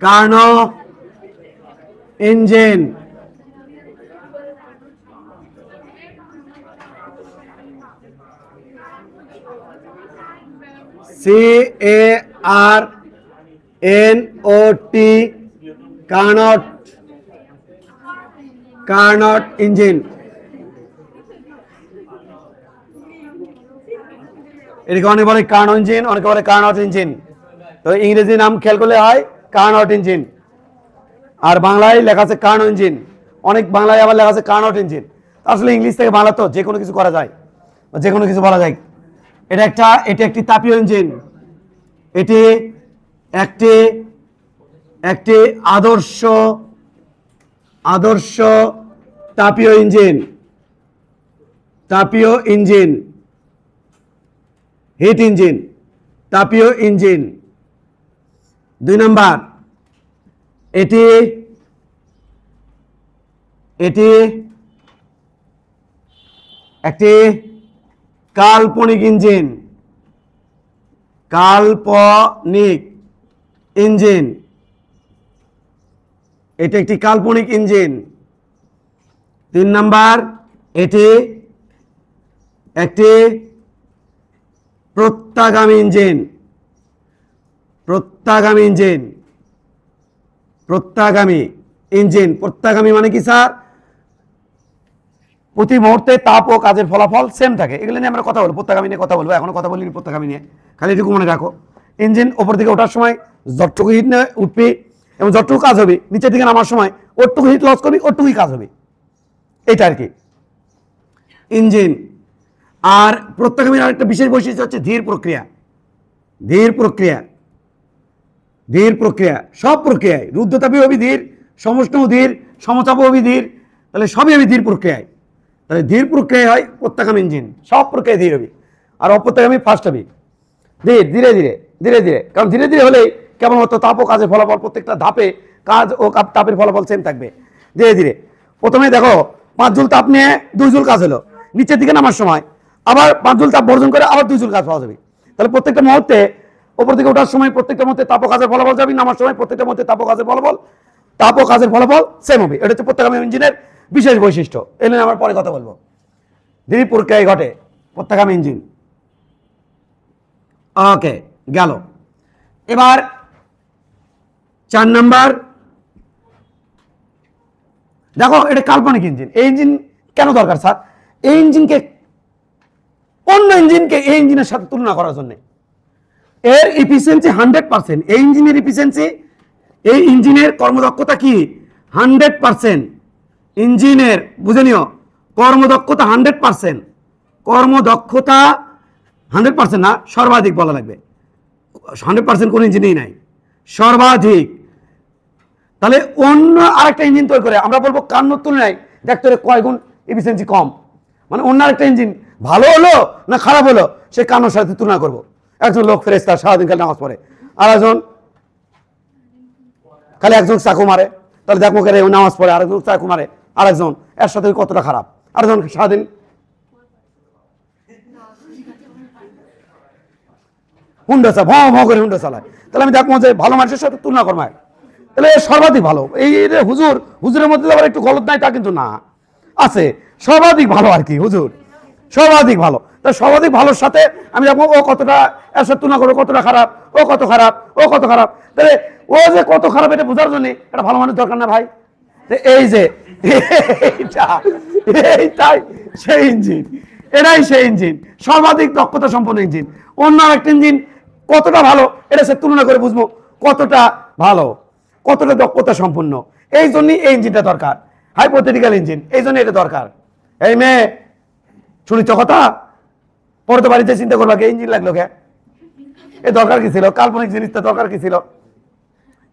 Karnaugh engine. CARNOT, Carnot, Carnot engine. এটাকে অনেকে বলে কার্নো ইঞ্জিন, অনেকে বলে কার্নট ইঞ্জিন। তো ইংরেজি নাম খেয়াল করলে হয় কার্নট ইঞ্জিন, আর বাংলায় লেখা আছে কার্নো ইঞ্জিন, অনেক বাংলায় আবার লেখা আছে কার্নট ইঞ্জিন। আসলে ইংলিশ থেকে বাংলা তো যে কোনো কিছু করা যায়, যে কোনো কিছু বলা যায়। এটি একটি তাপীয় ইঞ্জিন। এটি একটি আদর্শ তাপীয় ইঞ্জিন, তাপীয় ইঞ্জিন, হিট ইঞ্জিন, তাপীয় ইঞ্জিন। 2 নাম্বার, এটি একটি কাল্পনিক ইঞ্জিন, কাল্পনিক ইঞ্জিন। এটি একটি কাল্পনিক ইঞ্জিন। 3 নাম্বার, এটি একটি প্রত্যাগামী ইঞ্জিন, প্রত্যাগামী ইঞ্জিন, প্রত্যাগামী ইঞ্জিন। প্রত্যাগামী মানে কি স্যার? প্রতি মুহূর্তে তাপ ও কাজের ফলাফল সেম থাকে। এগুলো নিয়ে আমরা কথা বলবো, প্রত্যাগামী নিয়ে কথা বলবো, এখনো কথা বলিনি প্রত্যাগামী নিয়ে, খালি এটুকু মনে রাখো। ইঞ্জিন ওপর দিকে ওঠার সময় যতটুকু হিট নিয়ে উঠবি এবং যতটুকু কাজ হবে, নিচের দিকে নামার সময় ওরটুকু হিট লস করবি, ওরটুকুই কাজ হবে, এটা আর কি ইঞ্জিন। আর প্রত্যাগামীর আরেকটা বিশেষ বৈশিষ্ট্য হচ্ছে ধীর প্রক্রিয়া। ধীর প্রক্রিয়া, ধীর প্রক্রিয়া, সব প্রক্রিয়ায় রুদ্ধতাপীয় হবি ধীর, সমষ্ণ ধীর, সমচাপ হবি ধীর, তাহলে সবই হবে ধীর প্রক্রিয়ায়। তাহলে ধীর প্রক্রিয়ায় হয় প্রত্যাগামী ইঞ্জিন, সব প্রক্রিয়ায় ধীর হবি। আর অপ্রত্যাগামী ফার্স্ট হবি ধীর, ধীরে ধীরে ধীরে ধীরে। কারণ ধীরে ধীরে হলেই কেমন হতো, তাপ ও কাজের ফলাফল প্রত্যেকটা ধাপে কাজ ও তাপের ফলাফল সেম থাকবে। ধীরে ধীরে প্রথমে দেখো 5 জুল তাপ নিয়ে 2 জুল কাজ হলো, নিচের দিকে নামার সময় আবার 5 জুল তাপ বর্জন করে আবার 2 জুল কাজ পাওয়া যাবে। তাহলে প্রত্যেকটা মুহূর্তে উপর দিকে ওঠার সময় প্রত্যেকটা মুহূর্তে তাপ ও কাজের ফলাফল যাবে, নামার সময় প্রত্যেকটা মুহূর্তে তাপ ও কাজের ফলাফল সেম হবে। এটা হচ্ছে প্রত্যাগামী ইঞ্জিনের বিশেষ বৈশিষ্ট্য। এলে আমার পরে কথা বলবো। ধীর প্রক্রিয়ায় ঘটে প্রত্যাগামী ইঞ্জিন। ওকে, গেল। এবার 4 নাম্বার, দেখো এটা কাল্পনিক ইঞ্জিন। এই ইঞ্জিন কেন দরকার স্যার? এই ইঞ্জিনকে অন্য ইঞ্জিনকে এই ইঞ্জিনের সাথে তুলনা করার জন্য। এর এফিসিয়েন্সি 100%। এই ইঞ্জিনের এফিসিয়েন্সি, এই ইঞ্জিনের কর্মদক্ষতা কি 100%। ইঞ্জিনের বুঝে নিও কর্মদক্ষতা 100%। কর্মদক্ষতা 100% না, সর্বাধিক বলা লাগবে। 100% কোন ইঞ্জিনেই নাই, সর্বাধিক। তাহলে অন্য আরেকটা ইঞ্জিন তৈরি করে আমরা বলবো কার্নোর তুলনায় দেখতে কয় গুণ এফিসিয়েন্সি কম। মানে অন্য আরেকটা ইঞ্জিন ভালো হলো না খারাপ হলো, সে কার্নোর সাথে তুলনা করবো। একজন লোক ফেরেশতা সারাদিন খালি নামাজ পড়ে, আর একজন খালি একজন চাকু মারে, তাহলে দেখো কে নামাজ পড়ে, আরেকজন চাকু মারে, আরেকজন, এর সাথে কতটা খারাপ। আরেকজন সারাদিন হুন্ডা চা ভঁ ভঁ করে হুন্ডা চালায়, তাহলে আমি দেখবো যে ভালো মানুষের সাথে তুলনা করমায়, তাহলে সর্বাধিক ভালো। এই হুজুরের মধ্যে আবার একটু গলত নাই তা কিন্তু না, আছে সর্বাধিক ভালো আর কি, হুজুর সর্বাধিক ভালো। তা সর্বাধিক ভালোর সাথে আমি দেখবো ও কতটা, এর সাথে তুলনা করবো কতটা খারাপ, ও কত খারাপ, ও কত খারাপ। তাহলে ও যে কত খারাপ এটা বোঝার জন্য একটা ভালো মানুষ দরকার না ভাই? এই যে এইটাই সেই ইঞ্জিন, এটাই সেই ইঞ্জিন, সর্বাধিক দক্ষতা সম্পন্ন ইঞ্জিন। অন্য একটা ইঞ্জিন কতটা ভালো এটা সে তুলনা করে বুঝবো কতটা ভালো, কতটা দক্ষতা সম্পন্ন। এই জন্যই এই ইঞ্জিনটা দরকার, হাইপোথেটিক্যাল ইঞ্জিন, এই জন্য এটা দরকার। এই মেয়ে শুনিছ কথা, পরে তো বাড়িতে চিন্তা করবা ইঞ্জিন লাগলো কে, এ দরকার কি ছিল? কাল্পনিক জিনিসটা দরকার কি ছিল?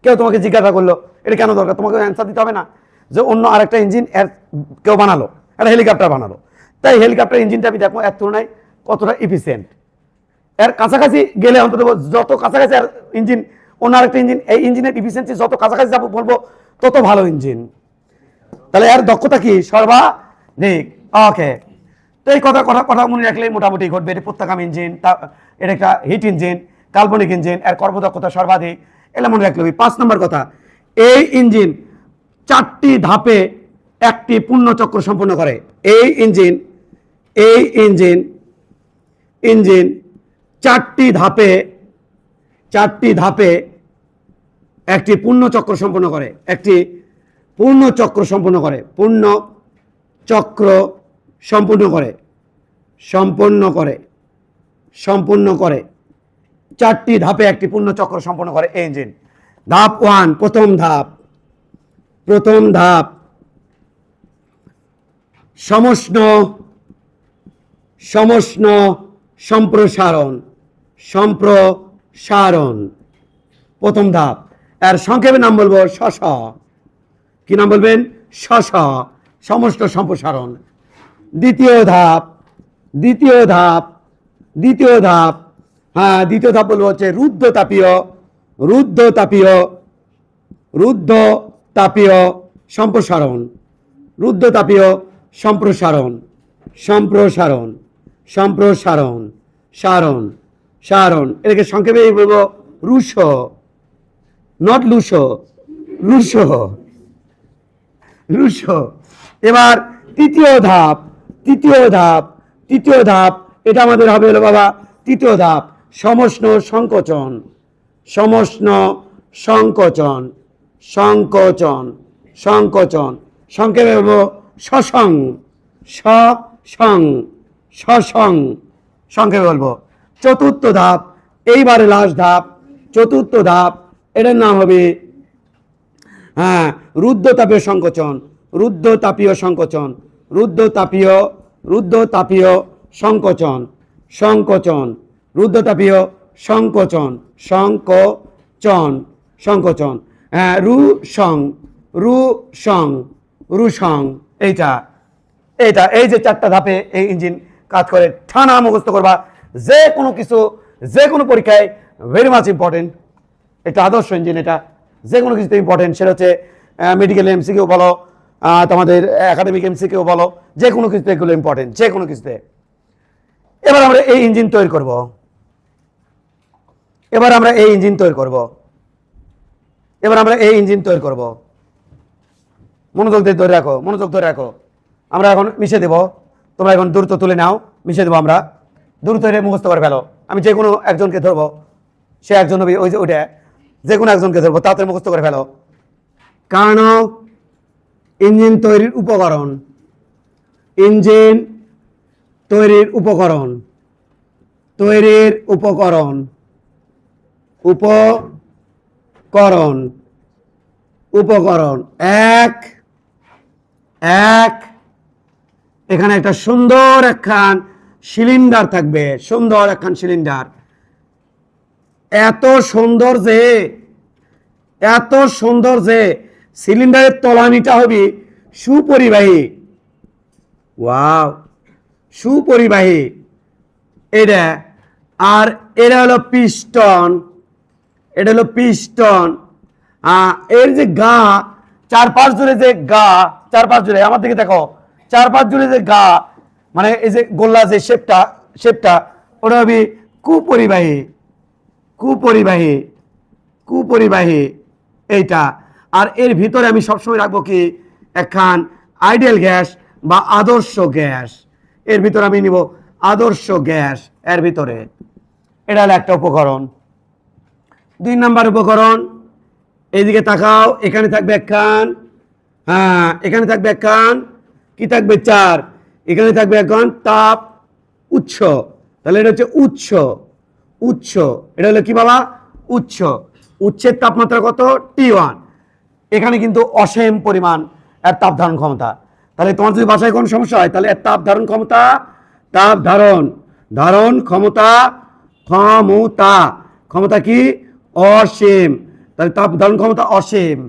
কেউ তোমাকে জিজ্ঞাসা করলো এটা কেন দরকার, তোমাকে অ্যান্সার দিতে হবে না যে অন্য আরেকটা ইঞ্জিন এর কেউ বানালো, একটা হেলিকপ্টার বানালো, তাই হেলিকপ্টার ইঞ্জিনটা আমি দেখবো এর তুলনায় কতটা এফিসিয়েন্ট। এর কাছাকাছি গেলে অন্তত যত কাছাকাছি আর ইঞ্জিন অন্য আরেকটা ইঞ্জিন, এই ইঞ্জিনের এফিসিয়েন্সি যত কাছাকাছি যাবো বলবো তত ভালো ইঞ্জিন। তাহলে এর দক্ষতা কি সর্বাধিক। ওকে, তো এই কথা মনে রাখলে মোটামুটি ঘটবে। এটা প্রত্যাগামী ইঞ্জিন, এটা একটা হিট ইঞ্জিন, কাল্পনিক ইঞ্জিন, এর কর্মদক্ষতা সর্বাধিক, এটা মনে রাখলে 5 নম্বর কথা, এই ইঞ্জিন 4টি ধাপে একটি পূর্ণচক্র সম্পন্ন করে। এই ইঞ্জিন 4টি ধাপে একটি পূর্ণচক্র সম্পন্ন করে, একটি পূর্ণচক্র সম্পন্ন করে, পূর্ণচক্র সম্পন্ন করে 4টি ধাপে একটি পূর্ণচক্র সম্পন্ন করে এই ইঞ্জিন। ধাপ 1, প্রথম ধাপ সমষ্ণ সম্প্রসারণ, প্রথম ধাপ। এর সংক্ষেপে নাম বলবো শস। কি নাম বলবেন? শস, সমষ্ণ সম্প্রসারণ। দ্বিতীয় ধাপ বলবো হচ্ছে রুদ্ধতাপীয় সম্প্রসারণ, এটাকে সংক্ষেপে বলবো রুশো, নট লুশো। এবার তৃতীয় ধাপ, এটা আমাদের হবে হলো বাবা তৃতীয় ধাপ, সমষ্ণ সংকোচন, সংক্ষেপে বলবো শসং, সংক্ষেপে বলবো। চতুর্থ ধাপ, এইবারে লাস্ট ধাপ, চতুর্থ ধাপ, এটার নাম হবে রুদ্ধতাপীয় সংকোচন, রুসং। এইটা এই যে 4টা ধাপে এই ইঞ্জিন কাজ করে, ঠানা মুখস্থ করবা। যে কোনো পরীক্ষায় ভেরি মাচ ইম্পর্টেন্ট। এটা আদর্শ ইঞ্জিন, এটা যে কোনো কিছুতে ইম্পর্টেন্ট। সেটা হচ্ছে মেডিকেল এমসিকিউ বলো, তোমাদের একাডেমিক এমসিকিউ বলো, যে কোনো কিছুতে এগুলো ইম্পর্টেন্ট, যে কোনো কিছুতে। এবার আমরা এই ইঞ্জিন তৈরি করব, মনোযোগ ধরে রাখো। আমরা এখন মিশে দেব, তোমরা এখন দ্রুত তুলে নাও, মিশে দেবো আমরা। দ্রুত মুখস্থ করে ফেলো। আমি যে কোনো একজনকে ধরবো, সে একজন ওই যে ওইটা, যে কোনো একজনকে ধরবো, তাড়াতাড়ি মুখস্থ করে ফেলো। কারণ ইঞ্জিন তৈরির উপকরণ, উপকরণ এক, এখানে একটা সুন্দর একখান সিলিন্ডার থাকবে, এত সুন্দর যে সিলিন্ডারের তলানিটা হবে সুপরিবাহী। ওয়াও, সুপরিবাহী এটা। আর এটা হলো পিস্টন, এর যে গা, 4-5 জুড়ে যে গা, 4-5 জুড়ে, আমার দিকে দেখো, 4-5 জুড়ে যে গা, মানে এই যে গোল্লা যে শেপটা ওটা হবে কুপরিবাহী এইটা। আর এর ভিতরে আমি সবসময় রাখবো কি একখান আইডিয়াল গ্যাস বা আদর্শ গ্যাস। এর ভিতরে আমি নিব আদর্শ গ্যাস এর ভিতরে। এটা হলো একটা উপকরণ। 2 নাম্বার উপকরণ, এইদিকে তাকাও, এখানে থাকবে একখান, এখানে থাকবে একখান, কি থাকবে 4, এখানে থাকবে একখান তাপ উৎস। তাহলে এটা হচ্ছে উৎস। এটা হলো কি বাবা? উৎসের তাপমাত্রা কত? T1। এখানে কিন্তু অসীম পরিমাণ এর তাপ ধারণ ক্ষমতা। তাহলে তোমার যদি বাসায় কোনো সমস্যা হয়, তাহলে এর তাপ ধারণ ক্ষমতা কি? অসীম। তাহলে তাপ ধারণ ক্ষমতা অসীম,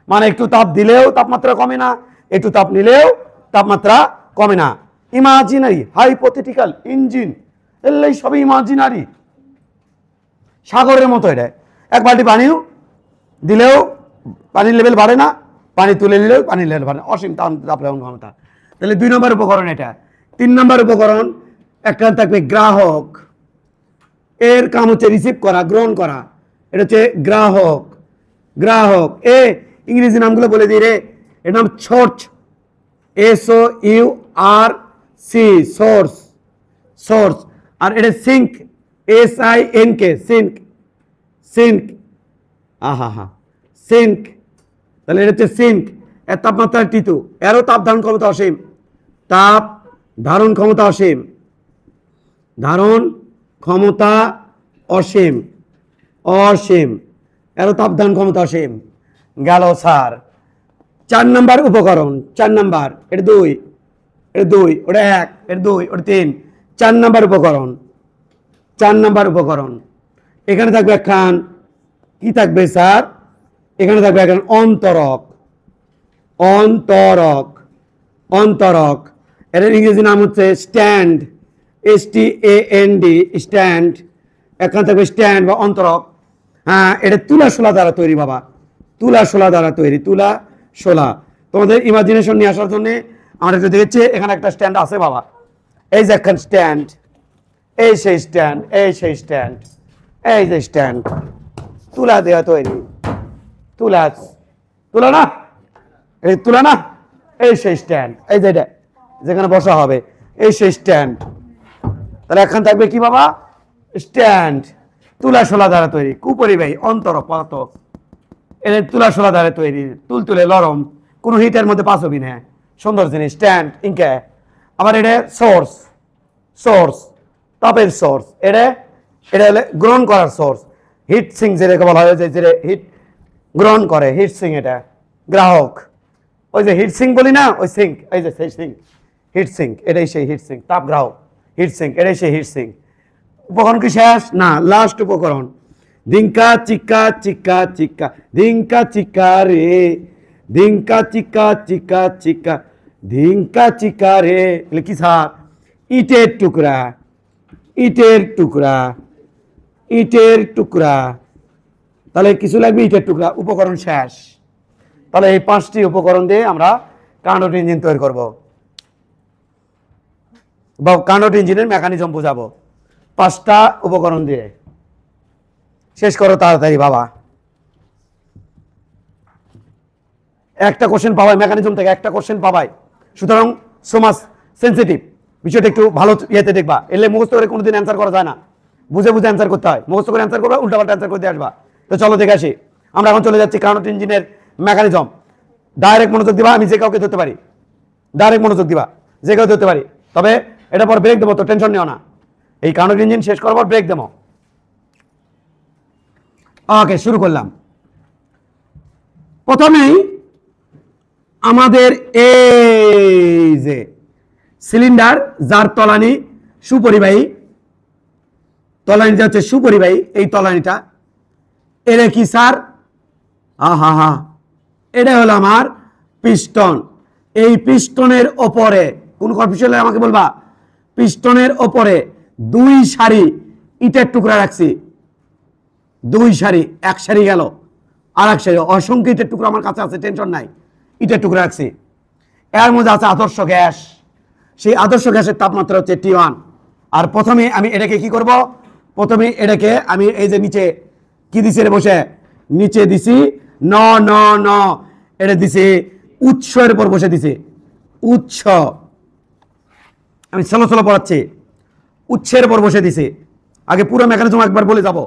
মানে একটু তাপ দিলেও তাপমাত্রা কমে না, একটু তাপ নিলেও তাপমাত্রা কমে না। ইমাজিনারি, হাইপোথেটিক্যাল ইঞ্জিন, এগুলো সবই ইমাজিনারি, সাগরের মতো। এটা এক বালতি পানিও দিলেও পানির লেভেল বাড়ে না, পানি তুলে নিলেও পানির লেভেল বাড়ে না, অসীম তাপ ধারণ ক্ষমতা। তাহলে 2 নম্বর উপকরণ এটা। 3 নম্বর উপকরণ, একটা থাকবে গ্রাহক। এর কাম হচ্ছে রিসিভ করা, গ্রহণ করা। এটা হচ্ছে গ্রাহক, গ্রাহক। এ ইংরেজি নামগুলো বলে দিই রে, এর নাম সোর্স, SOURC, সোর্স, সোর্স। আর এটা সিঙ্ক, SINK, সিঙ্ক, সিঙ্ক, আহা, সিঙ্ক। তাহলে এটা হচ্ছে সিঙ্ক। এর তাপমাত্রা T2, এরও তাপ ধারণ ক্ষমতা অসীম, তাপ ধারণ ক্ষমতা অসীম, ধারণ ক্ষমতা অসীম, অসীম, এরও তাপ ধারণ ক্ষমতা অসীম। গেল স্যার। 4 নাম্বার উপকরণ, 4 নাম্বার, এটা 2, এটা 2, ওটা 1, এটা 2, ওটা 3। 4 নাম্বার উপকরণ, 4 নাম্বার উপকরণ। এখানে থাকবে একখান, কি থাকবে স্যার? এখানে থাকবে একখান অন্তরক, অন্তরক, অন্তরক। এর ইংরেজি নাম হচ্ছে স্ট্যান্ড, STAND, স্ট্যান্ড। এখানে থাকবে স্ট্যান্ড বা অন্তরক। হ্যাঁ, এটা তুলা শোলা দ্বারা তৈরি বাবা, তুলা শোলা দ্বারা তৈরি, তুলা শোলা। তোমাদের ইমাজিনেশন নিয়ে আসার জন্য আমরা একটু দেখেছি এখানে একটা স্ট্যান্ড আছে বাবা, এই যে একখান স্ট্যান্ড, এই সেই স্ট্যান্ড, এই সেই স্ট্যান্ড, এই যে স্ট্যান্ড, তুলা দেওয়া তৈরি, তুলা, তুলা না, এই তুলা না, এই সেই স্ট্যান্ড, এই যে এটা যেখানে বসা হবে, এই সেই স্ট্যান্ড। তাহলে এখন থাকবে কি বাবা? স্ট্যান্ড, তুলা শোলা দ্বারা তৈরি, কুপরিবাহী, অন্তরক পদার্থ। এর তুলা শোলা দ্বারা তৈরি, তুলতুলে নরম, কোনো হিটের মধ্যে পাস হবি না, সুন্দর জিনিস, স্ট্যান্ড ইনকে। আবার এটা সোর্স, সোর্স, তাপের সোর্স। এটা এটা হলে গ্রহণ করার সোর্স, হিট সিং যেটাকে বলা হয়, যে হিট গ্রহণ করে, হিট সিং। এটা গ্রাহক, ওই যে হিট সিং বলি না, ওই সিঙ্ক, এই যে সেই সিঙ্ক, হিট সিঙ্ক, এটাই সেই হিট সিঙ্ক, তাপ গ্রাহক, হিট সিঙ্ক, এটাই সেই হিট সিঙ্ক। উপকরণ কি শেষ? না, লাস্ট উপকরণ। ধিঙ্কা চিক্কা চিক্কা চিক্কা, ধিঙ্কা চিক্কা রে, ধিঙ্কা চিক্কা চিক্কা চিক্কা, ধিঙ্কা চিক্কা রে। কি স্যার? ইটের টুকরা, ইটের টুকরা, ইটের টুকরা। তাহলে কিছু লাগবে, ইটের টুকরা। উপকরণ শেষ। তাহলে এই 5টি উপকরণ দিয়ে আমরা কার্নোট ইঞ্জিন তৈরি করব বা কার্নোট ইঞ্জিনের মেকানিজম বোঝাবো 5টা উপকরণ দিয়ে। শেষ করো তাড়াতাড়ি বাবা। একটা কোশ্চেন পাবাই মেকানিজম থেকে, একটা কোশ্চেন পাবাই। সুতরাং সো মাচ সেন্সিটিভ, বিষয়টা একটু ভালো ইয়েতে দেখবা। এলে মুখস্থ করে কোনোদিন অ্যান্সার করা যায় না, বুঝে বুঝে অ্যান্সার করতে হয়। মুখস্থ করে অ্যান্সার করবা, উল্টাপাল্টা অ্যান্সার করতে আসবা। তো চলো দেখে আসি। আমরা এখন চলে যাচ্ছি কার্নোট ইঞ্জিনের মেকানিজম। ডাইরেক্ট মনোযোগ দিবা, আমি যে কাউকে ধরতে পারি। ডাইরেক্ট মনোযোগ দিবা, যে কাউকে ধরতে পারি। তবে এটা পর ব্রেক দেবো, তো টেনশন নিও না। এই কার্নোট ইঞ্জিন শেষ করার পর ব্রেক দেবো। ওকে, শুরু করলাম। প্রথমেই আমাদের এই যে সিলিন্ডার, যার তলানি সুপরিবাহী, তলানিটা হচ্ছে সুপরিবাহী, এই তলানিটা। এটা কি স্যার? আহা, এটা হলো আমার পিস্টন। এই পিস্টনের ওপরে কোন কনফিউশন হলে আমাকে বলবা। পিস্টনের ওপরে 2 সারি ইটের টুকরা রাখছি, 2 সারি, 1 সারি গেল, আর 1 সারি অসংখ্য ইটের টুকরা আমার কাছে আছে, টেনশন নাই। ইটের টুকরা রাখছি। এর মধ্যে আছে আদর্শ গ্যাস। সেই আদর্শ গ্যাসের তাপমাত্রা হচ্ছে T1। আর প্রথমে আমি এটাকে কি করব? প্রথমে এটাকে আমি এই যে নিচে কি দিছি রে বসে, নিচে দিছি ন ন ন, এটা দিছি উৎসের উপর বসে দিছি, উৎস। আমি চলো চলো পড়াচ্ছি। উৎসের উপর বসে দিছি। আগে পুরো মেকানিজম একবার বলে যাব।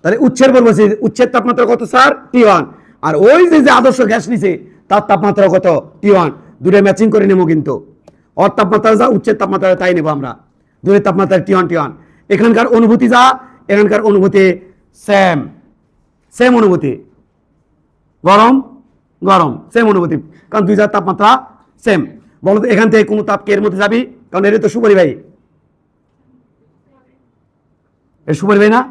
তাহলে উৎসের উপর বসে, উৎসের তাপমাত্রা কত স্যার? T1। আর ওই যে আদর্শ গ্যাস নিছে তার তাপমাত্রা কত? T1। দুটো ম্যাচিং করে নেবো কিন্তু। ওর তাপমাত্রা যা, উচ্চের তাপমাত্রা তাই নেবো আমরা। দুটোর তাপমাত্রা T1। এখানকার অনুভূতি যা, এখানকার অনুভূতি সেম, সেম অনুভূতি। গরম গরম, সেম অনুভূতি, কারণ 2 জায়গার তাপমাত্রা সেম। বলো তো এখান থেকে কোনো তাপ এর মধ্যে যাবি? কারণ এটা তো সুপরিবাহী, এর সুপরিবাহী না?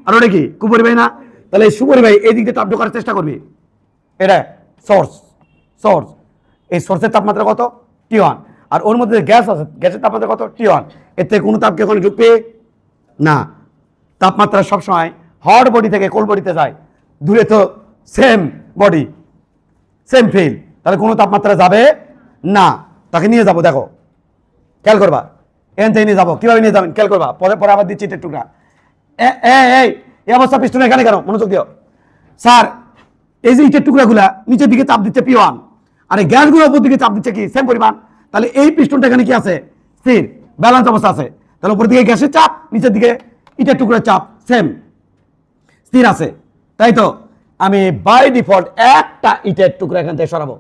আর ওটা কি কুপরিবাহী না? তাহলে এই সুপরিবাহী এই দিক দিয়ে তাপ ঢোকার চেষ্টা করবি। এটা সোর্স, সোর্স। এই সোর্সের তাপমাত্রা কত? T1। আর ওর মধ্যে গ্যাস আছে, গ্যাসের তাপমাত্রা কত? T1। এর থেকে কোনো তাপ কি ওখানে ঢুকবে না। তাপমাত্রা সবসময় হট বডি থেকে কোল্ড বডিতে যায়। দূরে তো সেম বডি, সেম ফিল, তাহলে কোনো তাপমাত্রা যাবে না। তাকে নিয়ে যাবো, দেখো খেয়াল করবা। এখান থেকে নিয়ে যাবো, কিভাবে নিয়ে যাবেন খেয়াল করবা। পরে পরে আবার দিচ্ছি ইটের টুকরা। এই এই অবস্থা পিস্টন এখানে কেন? মনোযোগ দিও স্যার, এই যে ইটের টুকরাগুলা নিচের দিকে চাপ দিচ্ছে P1, আর এই গ্যাসগুলো উপর দিকে চাপ দিচ্ছে কি সেম পরিমাণ, তাহলে এই পিস্টনটা এখানে কি আছে? স্থির, ব্যালেন্স অবস্থা আছে। তাহলে উপর দিকে গ্যাসের চাপ, নিচের দিকে ইটের টুকরার চাপ সেম, স্থির আছে, তাই তো? আমি বাই ডিফল্ট একটা ইটের টুকরা এখান থেকে সরাবো,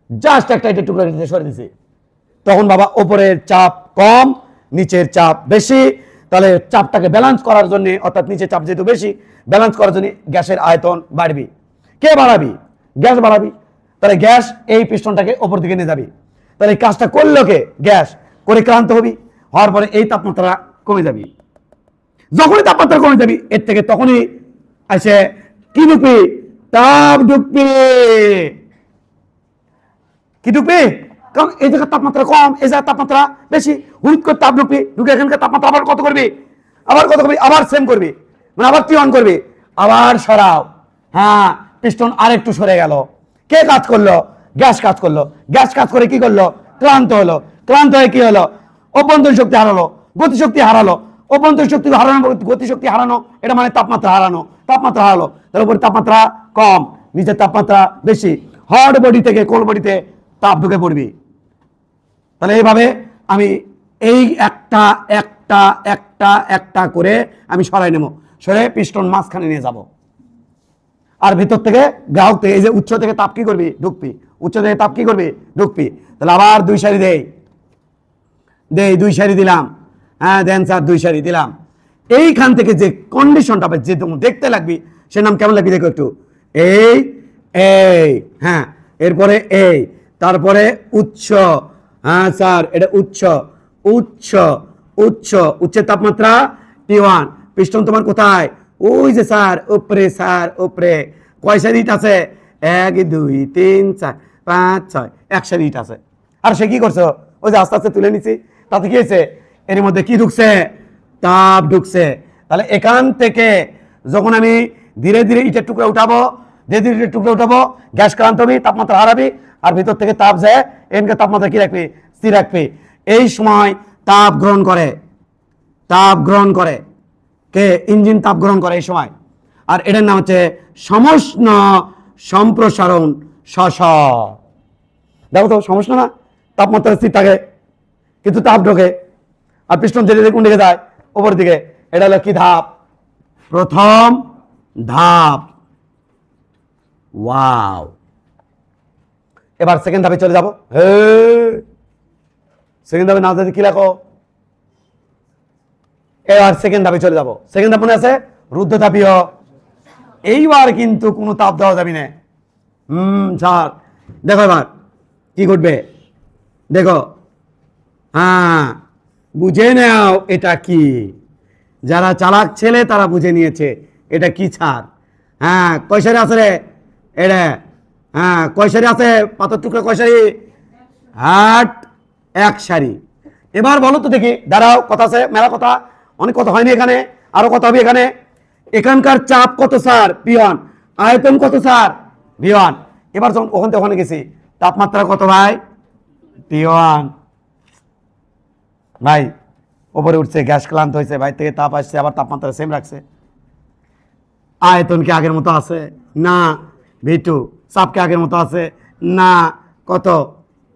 জাস্ট একটা ইটের টুকরা এখান থেকে সরে দিছি। তখন বাবা ওপরের চাপ কম, নিচের চাপ বেশি, তাহলে চাপটাকে ব্যালেন্স করার জন্য, অর্থাৎ নিচের চাপ যেহেতু বেশি, ব্যালেন্স করার জন্য গ্যাসের আয়তন বাড়বি। কে বাড়াবি? গ্যাস বাড়াবি। তাহলে গ্যাস এই পিস্টনটাকে ওপর দিকে নিয়ে যাবি। তাহলে এই কাজটা করলো কে? গ্যাস। করে ক্লান্ত হবি, হওয়ার পরে এই তাপমাত্রা কমে যাবি। যখনই তাপমাত্রা কমে যাবি এর থেকে, তখনই আসে কি ঢুকবি? তাপ ঢুকবি। কি ঢুকবি? কারণ এই জায়গার তাপমাত্রা কম, এই জায়গার তাপমাত্রা বেশি, হুট করে তাপ ঢুকবি। ঢুকে এখানকার তাপমাত্রা আবার কত করবি? আবার কত করবি? আবার সেম করবি, মানে আবার টি অন করবি, আবার সরাও। হ্যাঁ, পিস্টন আরেকটু সরে গেল। কে কাজ করলো? গ্যাস কাজ করলো। গ্যাস কাজ করে কি করলো? ক্লান্ত হলো। ক্লান্ত হয়ে কি হলো? অভ্যন্তরীণ শক্তি হারালো, গতিশক্তি হারালো। অভ্যন্তরীণ শক্তি হারানো, গতিশক্তি হারানো, এটা মানে তাপমাত্রা হারানো। তাপমাত্রা হারালো, তার উপরে তাপমাত্রা কম, নিচের তাপমাত্রা বেশি। হট বডি থেকে কোল্ড বডিতে তাপ ঢুকে পড়বি। তাহলে এইভাবে আমি এই একটা একটা একটা একটা করে আমি সরাই নেব, সরে পিস্টন মাঝখানে নিয়ে যাব। আর ভিতর থেকে গ্রাহক থেকে, এই যে উচ্চ থেকে তাপ কি করবি? ঢুকবি। উচ্চ থেকে তাপ কি করবি? ঢুকবি। তাহলে আবার 2 সারি দেই, 2 সারি দিলাম। হ্যাঁ দেন স্যার, 2 সারি দিলাম। এইখান থেকে যে কন্ডিশনটা যে দেখতে লাগবি, সে নাম কেমন লাগবে দেখো একটু। এই এই হ্যাঁ, এরপরে এই, তারপরে উচ্চ। হ্যাঁ স্যার, এটা উচ্চ উচ্চ উচ্চ, উচ্চের তাপমাত্রা T1। পিস্টন তোমার কোথায়? ওই যে স্যার উপরে, স্যার উপরে। কয় সারি ইট আছে? 1 2 3 4 5 6, 1 সারি ইট আছে। আর সে কি করছো? ওই যে আস্তে আস্তে তুলে নিছি, তাতে কি হয়েছে? এর মধ্যে কি ঢুকছে? তাপ ঢুকছে। তাহলে এখান থেকে যখন আমি ধীরে ধীরে ইটের টুকরা উঠাবো, ধীরে ধীরে ইটের টুকরা উঠাবো, গ্যাস ক্লান্ত হবি, তাপমাত্রা হারাবি, আর ভিতর থেকে তাপ যায়, এখানকার তাপমাত্রা কি রাখবি? স্থির রাখবি। এই সময় তাপ গ্রহণ করে, তাপ গ্রহণ করে কে? ইঞ্জিন তাপ গ্রহণ করে এই সময়। আর এটার নাম হচ্ছে সমষ্ণ সম্প্রসারণ শস। দেখো তো, সমষ্ণ না? তাপমাত্রা স্থির থাকে কিন্তু তাপ ঢোকে, আর পিস্টন ধীরে ধীরে কোন দিকে যায়? উপর দিকে। এটা হলো কি ধাপ? প্রথম ধাপ। ওয়াও। এবার সেকেন্ড ধাপে চলে যাব। হে, সেকেন্ড ধাপে না যদি কি লেখো? এবার সেকেন্ড ধাপে চলে যাব। সেকেন্ড ধাপ মনে আছে? রুদ্ধতাপীয়। এইবার কিন্তু কোনো তাপ দেওয়া যাবে না। স্যার দেখো এবার কি ঘটবে, দেখো। হ্যাঁ, বুঝে নাও এটা কি। যারা চালাক ছেলে তারা বুঝে নিয়েছে এটা কি ছাড়। হ্যাঁ, কয় সারি আছে রে? এটা হ্যাঁ, কয় সারি আছে? পাথর টুকরা কয় সারি? 1 সারি। এবার বলো তো দেখি, দাঁড়াও, কথা আছে, মেলা কথা, অনেক কথা হয়নি এখানে, আরো কথা হবে এখানে। এখানকার চাপ কত স্যার? P1। আয়তন কত স্যার? V1। এবার যখন ওখান থেকে ওখানে গেছি, তাপমাত্রা কত ভাই? T1। ভাই উপরে উঠছে, গ্যাস ক্লান্ত হয়েছে, বাইরে থেকে তাপ আসছে, আবার তাপমাত্রা সেম রাখছে। আয়তন কি আগের মতো আছে? না। V2। চাপ কি আগের মতো আছে? না। কত?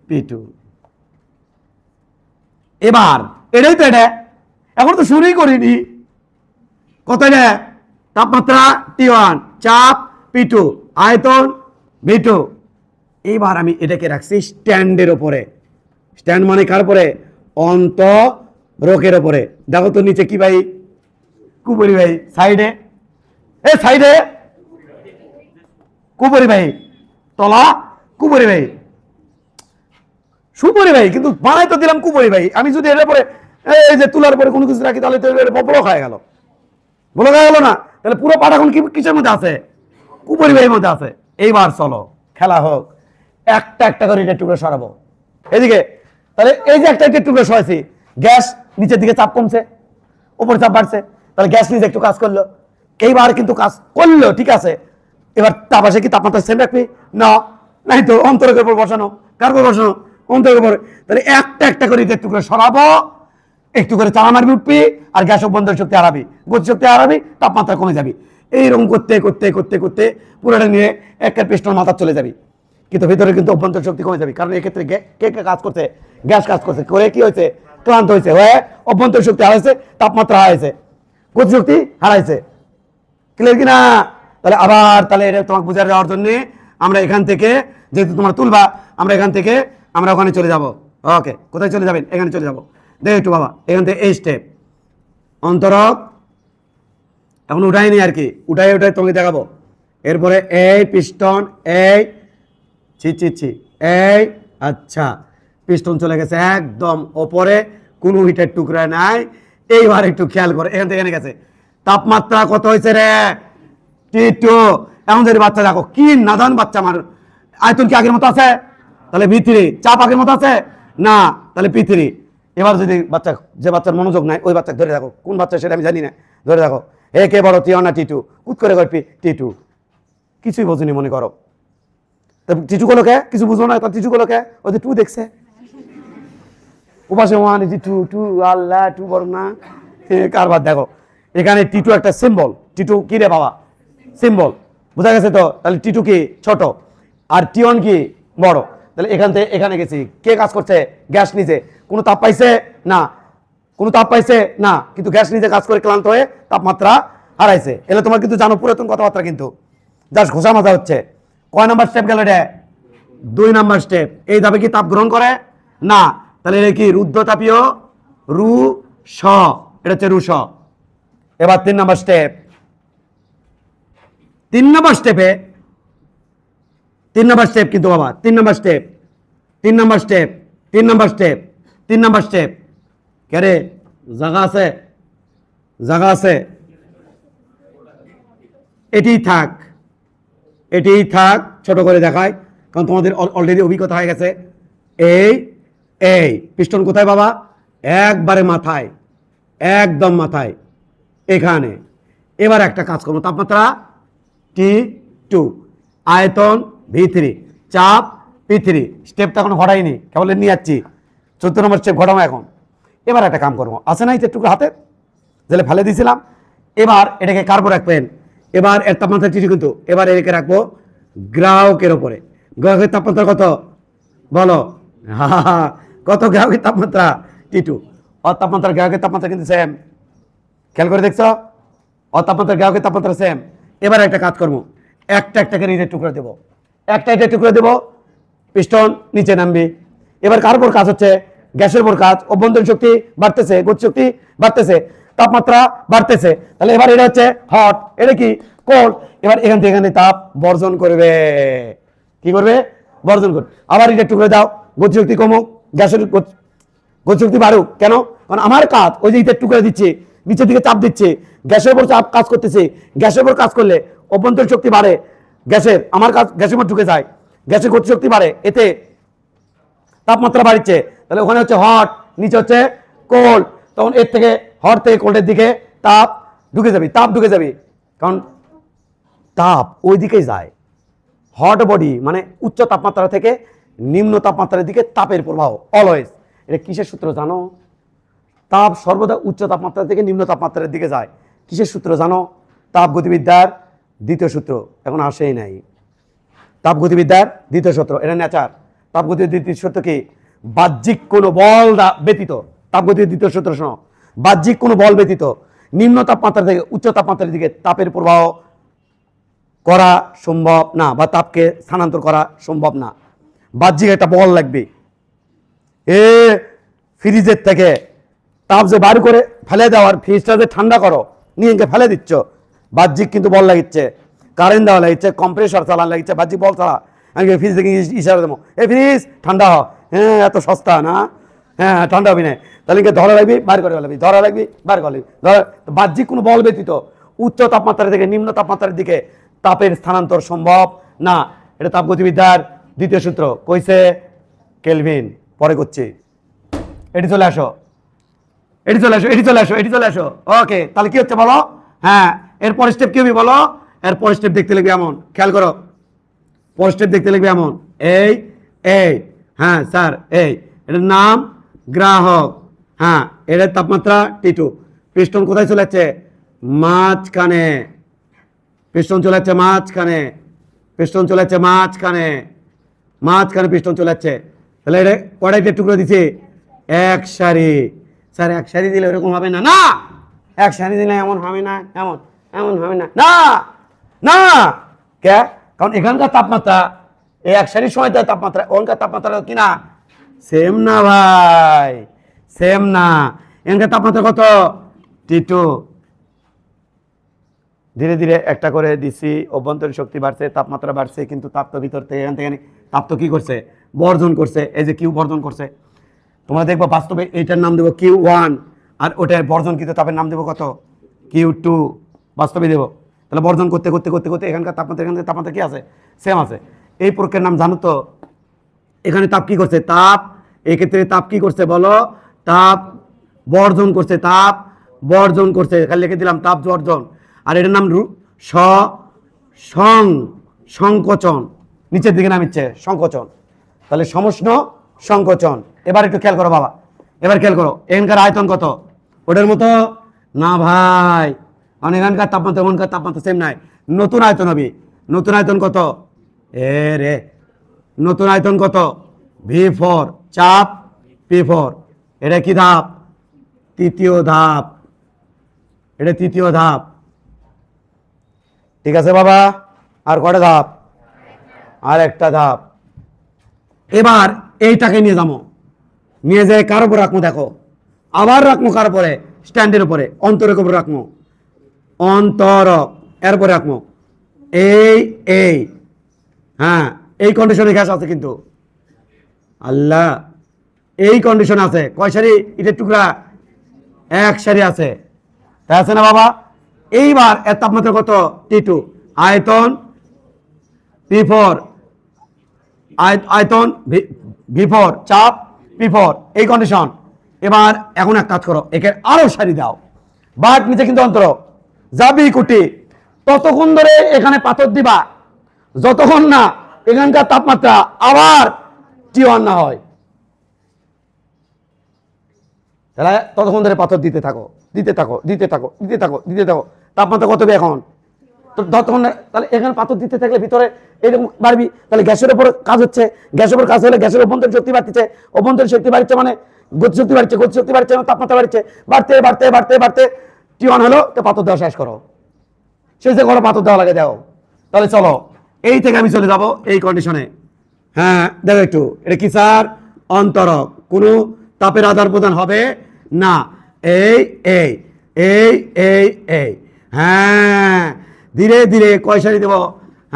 P2। এবার এটাই তো, এটা এখন তো শুরুই করিনি। কত এটা? তাপমাত্রা T1, চাপ P2, আয়তন V2। এইবার আমি এটাকে রাখছি স্ট্যান্ডের ওপরে। স্ট্যান্ড মানে কার উপরে? অন্তরকের ওপরে। দেখো তো নিচে কি ভাই? কুপুরি ভাই। সাইডে, এ সাইডে কুপুরি ভাই, তলা কুপুরি ভাই, সুপুরি ভাই, কিন্তু বানাই তো দিলাম কুপুরি ভাই। আমি যদি এর পরে এই যে তুলার পরে কোনো কিছু রাখি, তাহলে তো ব্লক হয়ে গেল। ব্লক হয়ে গেল না? তাহলে পুরো পাঠ এখন কিসের মধ্যে আছে? কুপুরি ভাইয়ের মধ্যে আছে। এইবার চলো খেলা হোক। একটা একটা করে ইটের টুকরো সরাবো এদিকে। তাহলে এই যে একটা ইটের টুকরো সরাইছি, গ্যাস নিচের দিকে চাপ কমছে, উপরে চাপ বাড়ছে, তাহলে গ্যাস নিচে একটু কাজ করলো। এইবার কিন্তু কাজ করলো, ঠিক আছে। এবার তাপ আসে কি? তাপমাত্রা সেম রাখবি? না, নাই তো। অন্তরকের উপর বসানো, কার উপর বসানো? অন্তরকের উপর। তাহলে একটা একটা করে ইটের টুকরো সরাবো। একটু করে চালা মারবি উঠবি, আর গ্যাস অভ্যন্তর শক্তি হারাবি, গতিশক্তি হারাবি, তাপমাত্রা কমে যাবি। এইরকম করতে করতে করতে করতে পুরোটা নিয়ে একের পিস্টন মাথা চলে যাবি, কিন্তু ভিতরে কিন্তু অভ্যন্তর শক্তি কমে যাবে। কারণ এক্ষেত্রে কে কে কাজ করছে, গ্যাস কাজ করছে, করে কি হয়েছে, ক্লান্ত হয়েছে, হয়ে অভ্যন্তর শক্তি হারাইছে, তাপমাত্রা হারাইছে, গতিশক্তি হারাইছে। ক্লিয়ার কিনা? তাহলে আবার তাহলে এটা তোমাকে বুঝার যাওয়ার জন্য আমরা এখান থেকে, যেহেতু তোমরা তুলবা, আমরা এখান থেকে আমরা ওখানে চলে যাব। ওকে, কোথায় চলে যাবেন? এখানে চলে যাব। দেখ একটু বাবা, এখান থেকে এই স্টেপ অন্তরক এখন উঠাইনি আর কি, উঠাই তোমাকে দেখাবো। এরপরে এই পিস্টন, এই ছি এই, আচ্ছা পিস্টন চলে গেছে একদম ওপরে, কোনো হিটের টুকরা নাই। এইবার একটু খেয়াল করে, এখান থেকে এনে গেছে তাপমাত্রা কত হয়েছে রে? T2। এখন যদি বাচ্চা দেখো কি নাদান বাচ্চা, আমার আয়তন কি আগের মতো আছে? তাহলে V3। চাপ আগের মতো আছে না, তাহলে P3। এবার যদি বাচ্চা, যে বাচ্চার মনোযোগ নাই ওই বাচ্চা ধরে রাখো, কোন বাচ্চা সেটা আমি জানি না, ধরে রাখো। এ কে বড়, T1 না T2? কুত করে করবি T2। কিছুই বোঝেনি মনে করো, টিটু গুলো কে কিছু বুঝলো না, তার টিটু গুলো কে ওই যে 2 দেখছে উপাসে 1 2 2 আল্লাহ 2 বড় না কারবার। দেখো এখানে T2 একটা সিম্বল, T2 কি রে বাবা? সিম্বল, বোঝা গেছে তো? তাহলে T2 কি ছোট আর T1 কি বড়। তাহলে এখান থেকে এখানে গেছি, কে কাজ করছে? গ্যাস নিজে। কোনো তাপ পাইছে না, কোনো তাপ পাইছে না, কিন্তু গ্যাস নিজে কাজ করে ক্লান্ত হয়ে তাপমাত্রা হারাইছে। এলে তোমার কিন্তু জানো পুরাতন কথাবার্তা, কিন্তু জাস্ট ঘোষা মাজা হচ্ছে। কয় নাম্বার স্টেপ গেল রে? 2 নাম্বার স্টেপ। এই ধাপে কি তাপ গ্রহণ করে না, তাহলে এটা কি রুদ্ধতাপীয় রু স, এটা হচ্ছে রুশ। এবার 3 নাম্বার স্টেপ। 3 নাম্বার স্টেপে 3 নাম্বার স্টেপ কিন্তু বাবা, 3 number step, 3 number step, 3 number step, 3 number step. কে রে জায়গা আছে? জায়গা আছে? এটিই থাক, এটিই থাক, ছোট করে দেখায়, কারণ তোমাদের অলরেডি অভিজ্ঞতা হয়ে গেছে। এই পিস্টন কোথায় বাবা? একবারে মাথায়, একদম মাথায় এখানে। এবার একটা কাজ করবো, তাপমাত্রা T2, আয়তন V3, চাপ P3। স্টেপটা এখন ঘটাইনি, কেবল নিয়ে যাচ্ছি। 14 নম্বর স্টেপ ঘটাবো এখন। এবার একটা কাম করবো, আছে না একটু হাতে জেলে ফেলে দিয়েছিলাম। এবার এটাকে কার্বো রাখবেন। এবার এর তাপমাত্রা T2 কিন্তু, এবার এটাকে রাখবো গ্রাহকের ওপরে। গ্রাহকের তাপমাত্রা কত বলো? কত গ্রাহকের তাপমাত্রা? T2। আর তাপমাত্রা গ্রাহকের তাপমাত্রা কিন্তু সেম, খেয়াল করে দেখছো? আর তাপমাত্রা গ্রাহকের তাপমাত্রা সেম। এবার একটা কাজ করবো, একটা করে ইটের টুকরো দেবো, একটা ইটের টুকরো দেবো, পিস্টন নিচে নামবি। এবার কার উপর কাজ হচ্ছে? গ্যাসের উপর কাজ। অভ্যন্তরীণ শক্তি বাড়তেছে, গতিশক্তি বাড়তেছে, তাপমাত্রা বাড়তেছে। তাহলে এবার এটা হচ্ছে হট, এটা কি কোল্ড। এবার এখান থেকে এখানে তাপ বর্জন করবে। কি করবে? বর্জন করবে। আবার ইটের টুকরো দাও, গতিশক্তি কমুক, গ্যাসের গতিশক্তি বাড়ুক। কেন? কারণ আমার কাজ ওই যে ইটের টুকরো দিচ্ছে, নিচের দিকে চাপ দিচ্ছে, গ্যাসের উপর চাপ কাজ করতেছে। গ্যাসের উপর কাজ করলে অভ্যন্তরীণ শক্তি বাড়ে, গ্যাসের, আমার কাজ গ্যাসের মধ্যে ঢুকে যায়, গ্যাসের গতিশক্তি বাড়ে, এতে তাপমাত্রা বাড়ছে। তাহলে ওখানে হচ্ছে হট, নিচে হচ্ছে কোল্ড। তখন এর থেকে হট থেকে কোল্ডের দিকে তাপ ঢুকে যাবে, তাপ ঢুকে যাবে, কারণ তাপ ওই দিকেই যায়। হট বডি মানে উচ্চ তাপমাত্রা থেকে নিম্ন তাপমাত্রার দিকে তাপের প্রবাহ অলওয়েজ। এটা কিসের সূত্র জানো? তাপ সর্বদা উচ্চ তাপমাত্রা থেকে নিম্ন তাপমাত্রার দিকে যায়। কিসের সূত্র জানো? তাপ গতিবিদ্যার দ্বিতীয় সূত্র, এখন আসেই নাই। তাপ গতিবিদ্যার দ্বিতীয় সূত্র, এটা নেচার। তাপ গতির দ্বিতীয় সূত্র কি? বাহ্যিক কোনো বল ব্যতীত, তাপ গতির দ্বিতীয় সূত্র শোনো, বাহ্যিক কোনো বল ব্যতীত নিম্ন তাপমাত্রা থেকে উচ্চ তাপমাত্রার দিকে তাপের প্রবাহ করা সম্ভব না, বা তাপকে স্থানান্তর করা সম্ভব না। বাহ্যিক একটা বল লাগবে। ফ্রিজের থেকে তাপ যে বার করে ফেলে দেওয়ার, ফ্রিজটা যে ঠান্ডা করো নিয়ে ফেলে দিচ্ছ, বাহ্যিক কিন্তু বল লাগিচ্ছে, কারেন্ট দেওয়া লাগিচ্ছে, কম্প্রেসর চালান লাগিচ্ছে, বাহ্যিক বল ছাড়া। আমি ফ্রিজ থেকে ইশারা দেবো, ফ্রিজ ঠান্ডা হ, হ্যাঁ এত সস্তা না, হ্যাঁ ঠান্ডা হবি না। তাহলে ধরা লাগবি, বার করে ফেলাবি, ধরা লাগবি, বার করবি। বাহ্যিক কোনো বল ব্যতীত উচ্চ তাপমাত্রা থেকে নিম্ন তাপমাত্রার দিকে তাপের স্থানান্তর সম্ভব না। এটা তাপগতিবিদ্যার দ্বিতীয় সূত্র, কইছে কেলভিন। পরে করছি, এটি চলে আসো, এটি চলে আসো, এটি চলে আসো, এটি চলে আসো। ওকে, তাহলে কি হচ্ছে বলো? হ্যাঁ, এরপর স্টেপ কি হবে বলো? এরপর স্টেপ দেখতে লিখবে এমন, খেয়াল করো, পর স্টেপ দেখতে লিখবে এমন, এই হ্যাঁ স্যার, এটার নাম গ্রাহক, হ্যাঁ এর তাপমাত্রা T2। পিস্টন কোথায় চলে যাচ্ছে? মাঝখানে। পিস্টন চলে যাচ্ছে মাঝখানে, পিস্টন চলে যাচ্ছে মাঝখানে, মাঝখানে পিস্টন চলে যাচ্ছে। তাহলে এটা কড়াইতে টুকরো দিছে? এক সারি। স্যার এক সারি দিলে এরকম হবে না। না, এক সারি দিলে এমন হবে না, এমন এমন হবে না, না না। কে? কারণ এখানকার তাপমাত্রা এই এক সারির সময় তাপমাত্রা, ওখানকার তাপমাত্রা কি না সেম না ভাই, সেম না। এখানকার তাপমাত্রা কত? T2। ধীরে ধীরে একটা করে দিছি, অভ্যন্তরীণ শক্তি বাড়ছে, তাপমাত্রা বাড়ছে, কিন্তু তাপ তো ভিতর থেকে এখান থেকে তাপ তো কি করছে? বর্জন করছে। এই যে কিউ বর্জন করছে, তোমরা দেখবো বাস্তবে এইটার নাম দেবো Q1, আর ওটার বর্জনকৃত তাপের নাম দেবো কত? Q2। বাস্তবে দেবো। তাহলে বর্জন করতে করতে করতে করতে এখানকার তাপমাত্রা কি আছে? সেম আছে। এই প্রক্রিয়ার নাম জানো তো? এখানে তাপ কি করছে? তাপ, এক্ষেত্রে তাপ কি করছে বলো? তাপ বর্জন করছে, তাপ বর্জন করছে। এখানে লিখে দিলাম তাপ বর্জন। আর এটার নাম সংকোচন। নিচের দিকে নামিচ্ছে সংকোচন। তাহলে সমষ্ণ সংকোচন। এবার একটু খেয়াল করো বাবা, এবার খেয়াল করো। এখানকার আয়তন কত? ওটার মতো না ভাই, কারণ এখানকার তাপমাত্রা ওখানকার তাপমাত্রা সেম নাই। নতুন আয়তন হবে। নতুন আয়তন কত? রে নতুন আয়তন কত? V4, চাপ P4। এটা কি ধাপ? তৃতীয় ধাপ। এটা তৃতীয় ধাপ। ঠিক আছে বাবা? আর কটা ধাপ? আর একটা ধাপ। এবার এইটাকে নিয়ে যাবো, নিয়ে যাই কার উপর রাখবো? দেখো, আবার রাখবো কার উপরে? স্ট্যান্ডের উপরে, অন্তরক উপরে রাখবো। অন্তরক এরপরে রাখবো এই হ্যাঁ, এই কন্ডিশনে গ্যাস আছে কিন্তু আল্লাহ, এই কন্ডিশন আছে। কয় সারি ইটের টুকরা? এক সারি আছে, তাই আছে না বাবা? এইবার এর তাপমাত্রা কত? T2। আয়তন P4, আয়তন V4, চাপ P4, এই কন্ডিশন। এবার এখন এক কাজ করো, একে আরো সারি দাও, বাট নিচে কিন্তু অন্তর যাবি কুটি, ততক্ষণ ধরে এখানে পাথর দিবা যতক্ষণ না এখানকার তাপমাত্রা আবার T1 না হয়। তাহলে ততক্ষণ ধরে পাথর দিতে থাকো, দিতে থাকো, দিতে থাকো, দিতে থাকো, দিতে থাকো। তাপমাত্রা কত হবে এখন? তো ততক্ষণ। তাহলে এখানে পাথর দিতে থাকলে ভিতরে এরকম বাড়বি। তাহলে গ্যাসের উপর কাজ হচ্ছে, গ্যাসের উপর কাজ হলে গ্যাসের অভ্যন্তরীণ শক্তি বাড়তেছে, অভ্যন্তরীণ শক্তি বাড়ছে মানে গতিশক্তি বাড়ছে, গতিশক্তি বাড়ছে মানে তাপমাত্রা বাড়ছে, বাড়তে বাড়তে বাড়তে বাড়তে T1 হলো। তো পাথর দেওয়া শেষ করো, শেষে করো, পাথর দেওয়া লাগে দাও। তাহলে চলো এই থেকে আমি চলে যাব এই কন্ডিশনে। হ্যাঁ দেখো একটু, এটা কি স্যার? অন্তরক, কোনো তাপের আদান প্রদান হবে না। এই এই এই এই এই হ্যাঁ, ধীরে ধীরে কয় সারি দেবো?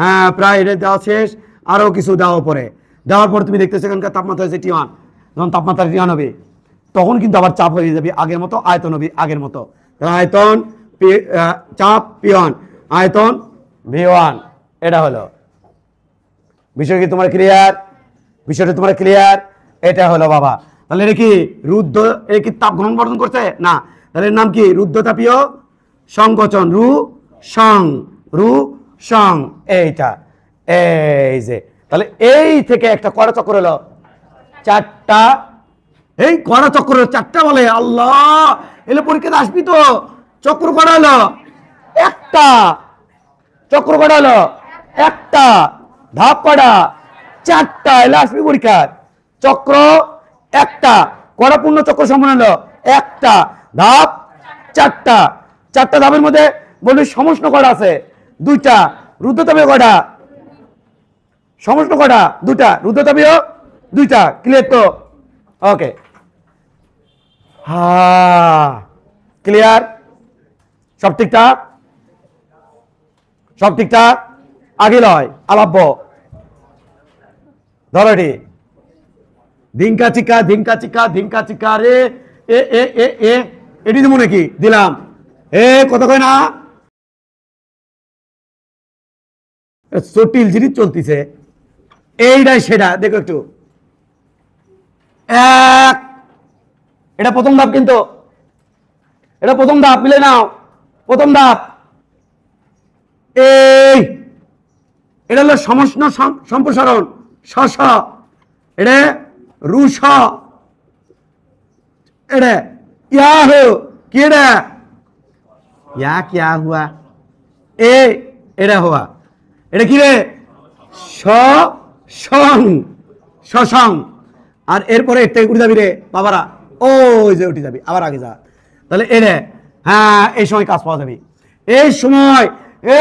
হ্যাঁ প্রায় এটা দেওয়া শেষ, আরও কিছু দেওয়া পরে। দেওয়ার পর তুমি দেখতেছো এখানকার তাপমাত্রা হচ্ছে T1। যখন তাপমাত্রা T1 হবে তখন কিন্তু আবার চাপ হয়ে যাবে আগের মতো, আয়তন হবে আগের মতো। আয়তন চাপ P1, আয়তন V1। এটা হলো বিষয়। কি তোমার ক্লিয়ার? বিষয়টা তোমার ক্লিয়ার? এটা হলো বাবা। তাহলে এটা কি রুদ্ধ? এটা কি তাপ গ্রহণ বর্ধন করছে না? তাহলে এর নাম কি? রুদ্ধতাপীয় সংকোচন। রু সং এইটা, এই যে। তাহলে এই থেকে একটা কড়া চক্র হলো চারটা। এই কড়া চক্র চারটা বলে আল্লাহ, এলে পরীক্ষাতে আসবি তো। চক্র কড়া হলো একটা, চক্র কড়া হলো একটা, ধাপ কড়া চারটা, এলে আসবি পরীক্ষার। চক্র একটা, কড়া পূর্ণ চক্র সম্পন্ন হলো একটা, ধাপ চারটা। চারটা ধাপের মধ্যে বলি সমষ্ণ কড়া আছে দুইটা, রুদ্ধতাপীয় কড়া সমষ্ণ কড়া দুটা, রুদ্ধতাপীয় দুইটা। ক্লিয়ার তো? ওকে, হ্যাঁ ক্লিয়ার, সব ঠিকঠাক, সব ঠিকঠাক। আগে লয় আলাব্য ধরটি ধিঙ্কা চিকা ধিঙ্কা চিকা ধিঙ্কা চিকা রে এ এ এ এ এটি দেবো নাকি? দিলাম। এ কত কয় না? জটিল জিনিস চলতেছে, এইটাই সেটা। দেখো একটু, এক, এটা প্রথম ধাপ কিন্তু, এটা প্রথম ধাপ, মিলে নাও। প্রথম ধাপ এই, এটা হলো সমষ্ণ সম্প্রসারণ, এটা রুশ, এটা ইয়া হো কেডা ইয়া কিয়া হুয়া এ এটা হওয়া এটা কি রে স সং সসং আর এরপরে এর থেকে উঠে যাবি রে বাবারা ওই যে উঠে যাবি আবার আগে যা তাহলে এরে হ্যাঁ এই সময় কাজ পাওয়া যাবে এই সময় এ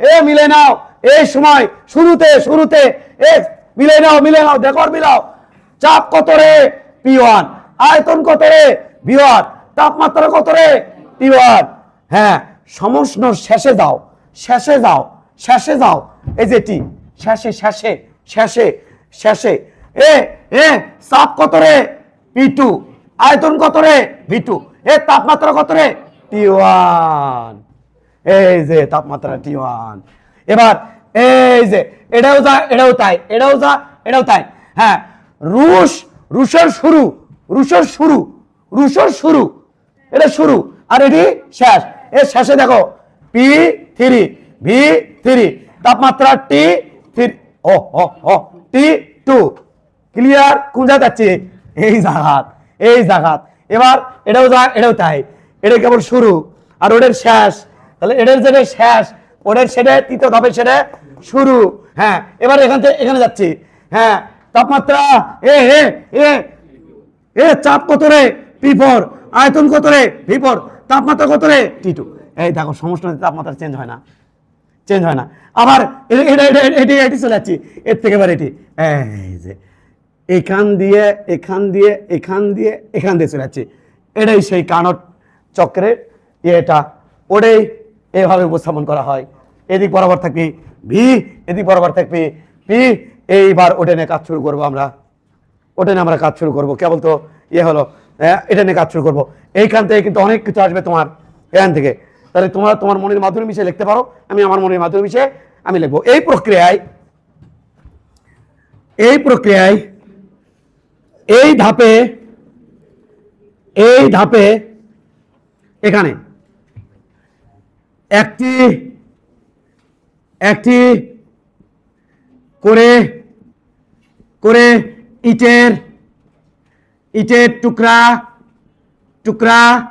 এ মিলে নাও এই সময় শুরুতে এ মিলে নাও দেখো মিলাও চাপ কত রে P1 আয়তন কত রে V1 তাপমাত্রা কত রে T1 হ্যাঁ সমষ্ণ শেষে যাও এই যে টি শেষে এ চাপ কত রে P2 আয়তন কত রে V2 এ তাপমাত্রা কত রে T1 এই যে তাপমাত্রা T1 এবার এই যে এটাও তাই হ্যাঁ রুশের শুরু এটা শুরু আর এটি শেষ এর শেষে দেখো P3 V3 তাপমাত্রা T3 T2 ক্লিয়ার কোন জায়গা যাচ্ছে এই জায়গাত এবার এটাও তাই এটা কেবল শুরু আর ওদের শেষ তাহলে এদের যেটা শেষ ওদের সেটা তৃতীয় ধাপের সেটা শুরু হ্যাঁ এবার এখান থেকে এখানে যাচ্ছি হ্যাঁ তাপমাত্রা এ চাপ কত রে P4 আয়তন কত রে V4 তাপমাত্রা কত রে T2 এই দেখো সমস্ত তাপমাত্রা চেঞ্জ হয় না আবার এটি চলে যাচ্ছি এর থেকে এবার এটি এই যে এখান দিয়ে চলে যাচ্ছি এটাই সেই কানট চক্রের এটা ওটাই এভাবে উপস্থাপন করা হয় এদিক বরাবর থাকবে ভি এদিক বরাবর থাকবে পি এইবার ওটা নিয়ে কাজ শুরু করবো আমরা কাজ শুরু করবো কেবল তো হলো এটা নিয়ে কাজ শুরু করবো এইখান থেকে কিন্তু অনেক কিছু আসবে তোমার এখান থেকে তাহলে তোমার মনের মাধ্যমে মিশে লিখতে পারো আমি আমার মনের মাধ্যমে মিশে আমি লিখবো এই প্রক্রিয়ায় এই ধাপে এখানে একটি করে ইটের টুকরা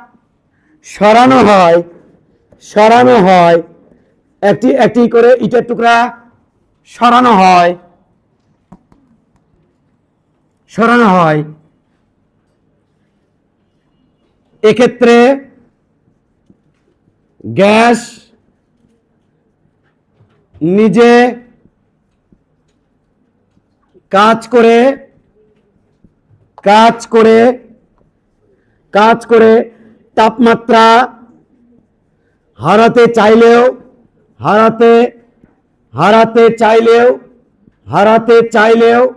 সরানো হয় একটি করে ইটের টুকরা সরানো হয় এক্ষেত্রে গ্যাস নিজে কাজ করে তাপমাত্রা হারাতে চাইলেও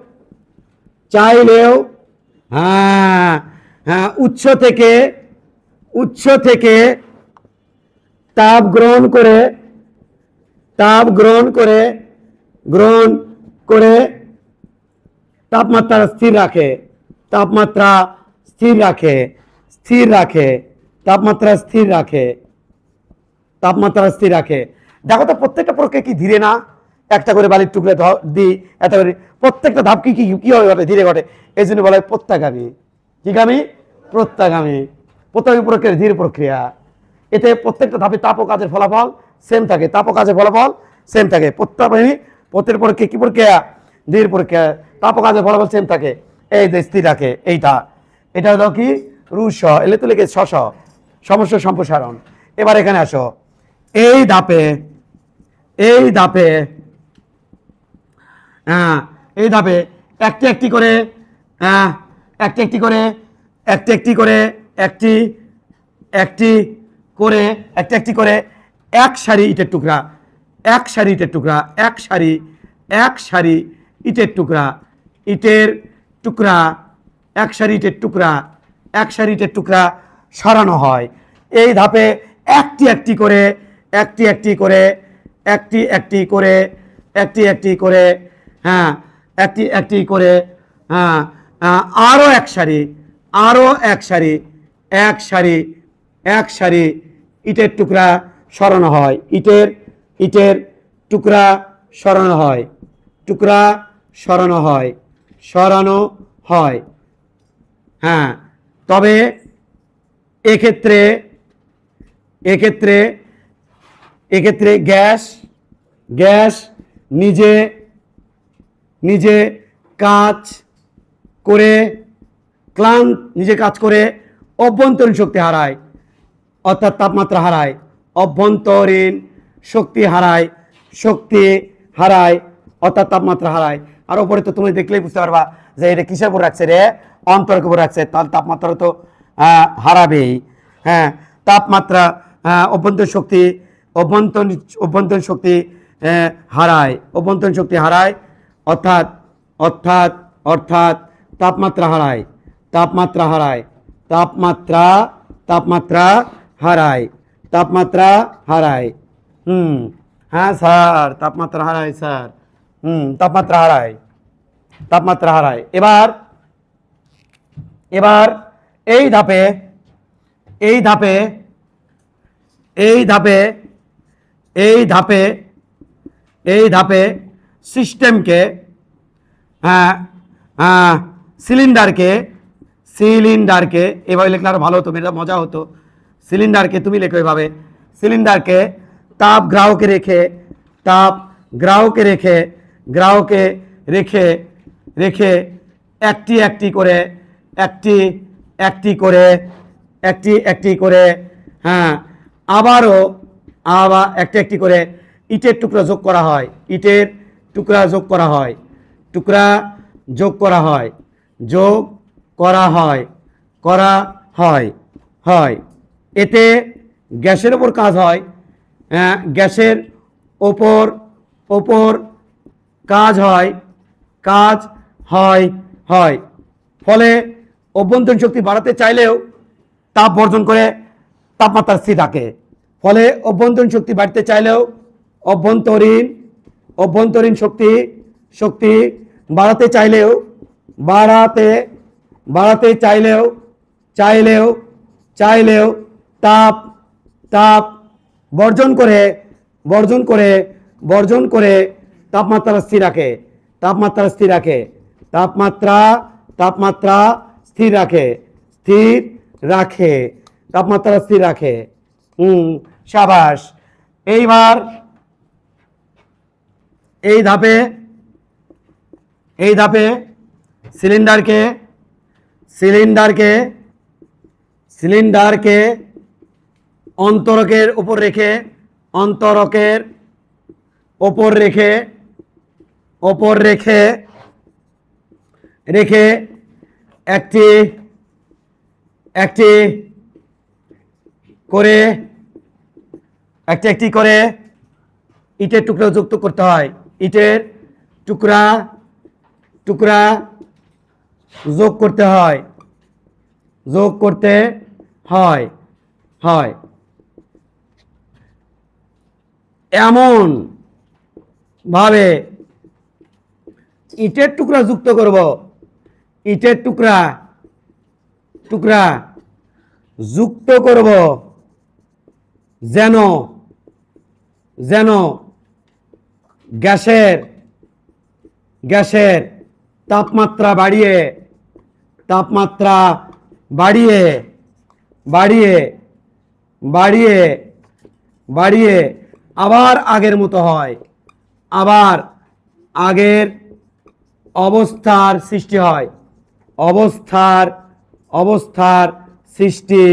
হ্যাঁ উৎস থেকে তাপ গ্রহণ করে তাপমাত্রা স্থির রাখে দেখো তো প্রত্যেকটা প্রক্রিয়া কি ধীরে না একটা করে বালির টুকরে দিই একটা করে প্রত্যেকটা ধাপ কিভাবে ঘটে ধীরে ঘটে এই জন্য বলা হয় প্রত্যাগামী প্রক্রিয়া ধীর প্রক্রিয়া এতে প্রত্যেকটা ধাপে তাপ ও কাজের ফলাফল সেম থাকে প্রত্যেক প্রক্রিয়া কি প্রক্রিয়া ধীর প্রক্রিয়া তাপ ও কাজের ফলাফল সেম থাকে এই যে স্থির রাখে এটা হলো কি রুশ এলে তো লিখে সমস্যা সম্প্রসারণ এবার এখানে আসো এই ধাপে একটি করে এক সারি ইটের টুকরা সরানো হয় এই ধাপে একটি করে আরো এক সারি ইটের টুকরা সরানো হয় ইটের টুকরা সরানো হয় হ্যাঁ এক্ষেত্রে এক্ষেত্রে এক্ষেত্রে গ্যাস গ্যাস নিজে নিজে কাজ করে নিজে কাজ করে অভ্যন্তরীণ শক্তি হারায়, অর্থাৎ তাপমাত্রা হারায়, অভ্যন্তরীণ শক্তি হারায়, শক্তি হারায় অর্থাৎ তাপমাত্রা হারায়। আর ওপরে তো তুমি দেখলেই বুঝতে পারবা যে এটা কিসের উপর রাখছে রে, অন্তরকের উপর রাখছে, তাহলে তাপমাত্রা তো হারাবেই। হ্যাঁ, তাপমাত্রা অভ্যন্তরীণ শক্তি অভ্যন্তরীণ শক্তি হারায়, অভ্যন্তরীণ শক্তি হারায় অর্থাৎ অর্থাৎ অর্থাৎ তাপমাত্রা হারায়, তাপমাত্রা হারায়, তাপমাত্রা তাপমাত্রা হারায়, তাপমাত্রা হারায়। হ্যাঁ স্যার, তাপমাত্রা হারায় স্যার। তাপমাত্রা হারায়, তাপমাত্রা হারায়। এবার এবার এই ধাপে এই ধাপে এই ধাপে এই ধাপে এই ধাপে সিস্টেমকে সিলিন্ডারকে সিলিন্ডারকে এভাবে লিখলে আরো ভালো হতো, এটা মজা হতো। সিলিন্ডারকে তুমি লেখো এভাবে, সিলিন্ডারকে তাপ গ্রাহকে রেখে তাপ গ্রাহকে রেখে গ্রাহকে রেখে রেখে একটি একটি করে একটি একটি করে একটি একটি করে হ্যাঁ আবারও আবার একটি একটি করে ইটের টুকরা যোগ করা হয়, ইটের টুকরা যোগ করা হয়, টুকরা যোগ করা হয়, যোগ করা হয়, করা হয় হয় এতে গ্যাসের ওপর কাজ হয়, গ্যাসের ওপর ওপর কাজ হয়, কাজ হয় হয় ফলে অভ্যন্তরীণ শক্তি বাড়াতে চাইলেও তাপ বর্জন করে তাপমাত্রা স্থির থাকে। ফলে অভ্যন্তরীণ শক্তি বাড়তে চাইলেও অভ্যন্তরীণ শক্তি শক্তি বাড়াতে চাইলেও বাড়াতে চাইলেও চাইলেও চাইলেও তাপ তাপ বর্জন করে বর্জন করে বর্জন করে তাপমাত্রা স্থির রাখে, তাপমাত্রা স্থির রাখে, তাপমাত্রা তাপমাত্রা স্থির রাখে, স্থির রাখে, তাপমাত্রা স্থির রাখে। সাবাস। এইবার এই ধাপে সিলিন্ডারকে সিলিন্ডারকে সিলিন্ডারকে অন্তরকের উপর রেখে অন্তরকের ওপর রেখে ওপর রেখে রেখে একটি একটি করে একটি একটি করে ইটের টুকরা যুক্ত করতে হয়, ইটের টুকরা টুকরা যোগ করতে হয়, যোগ করতে হয় হয় এমন ভাবে ইটের টুকরা যুক্ত করব, ইটের টুকরা টুকরা যুক্ত করব যেন যেন গ্যাসের গ্যাসের তাপমাত্রা বাড়িয়ে তাপমাত্রা বাড়িয়ে বাড়িয়ে বাড়িয়ে বাড়িয়ে আবার আগের মতো হয়, আবার আগের অবস্থার সৃষ্টি হয়, অবস্থার অবস্থার সৃষ্টি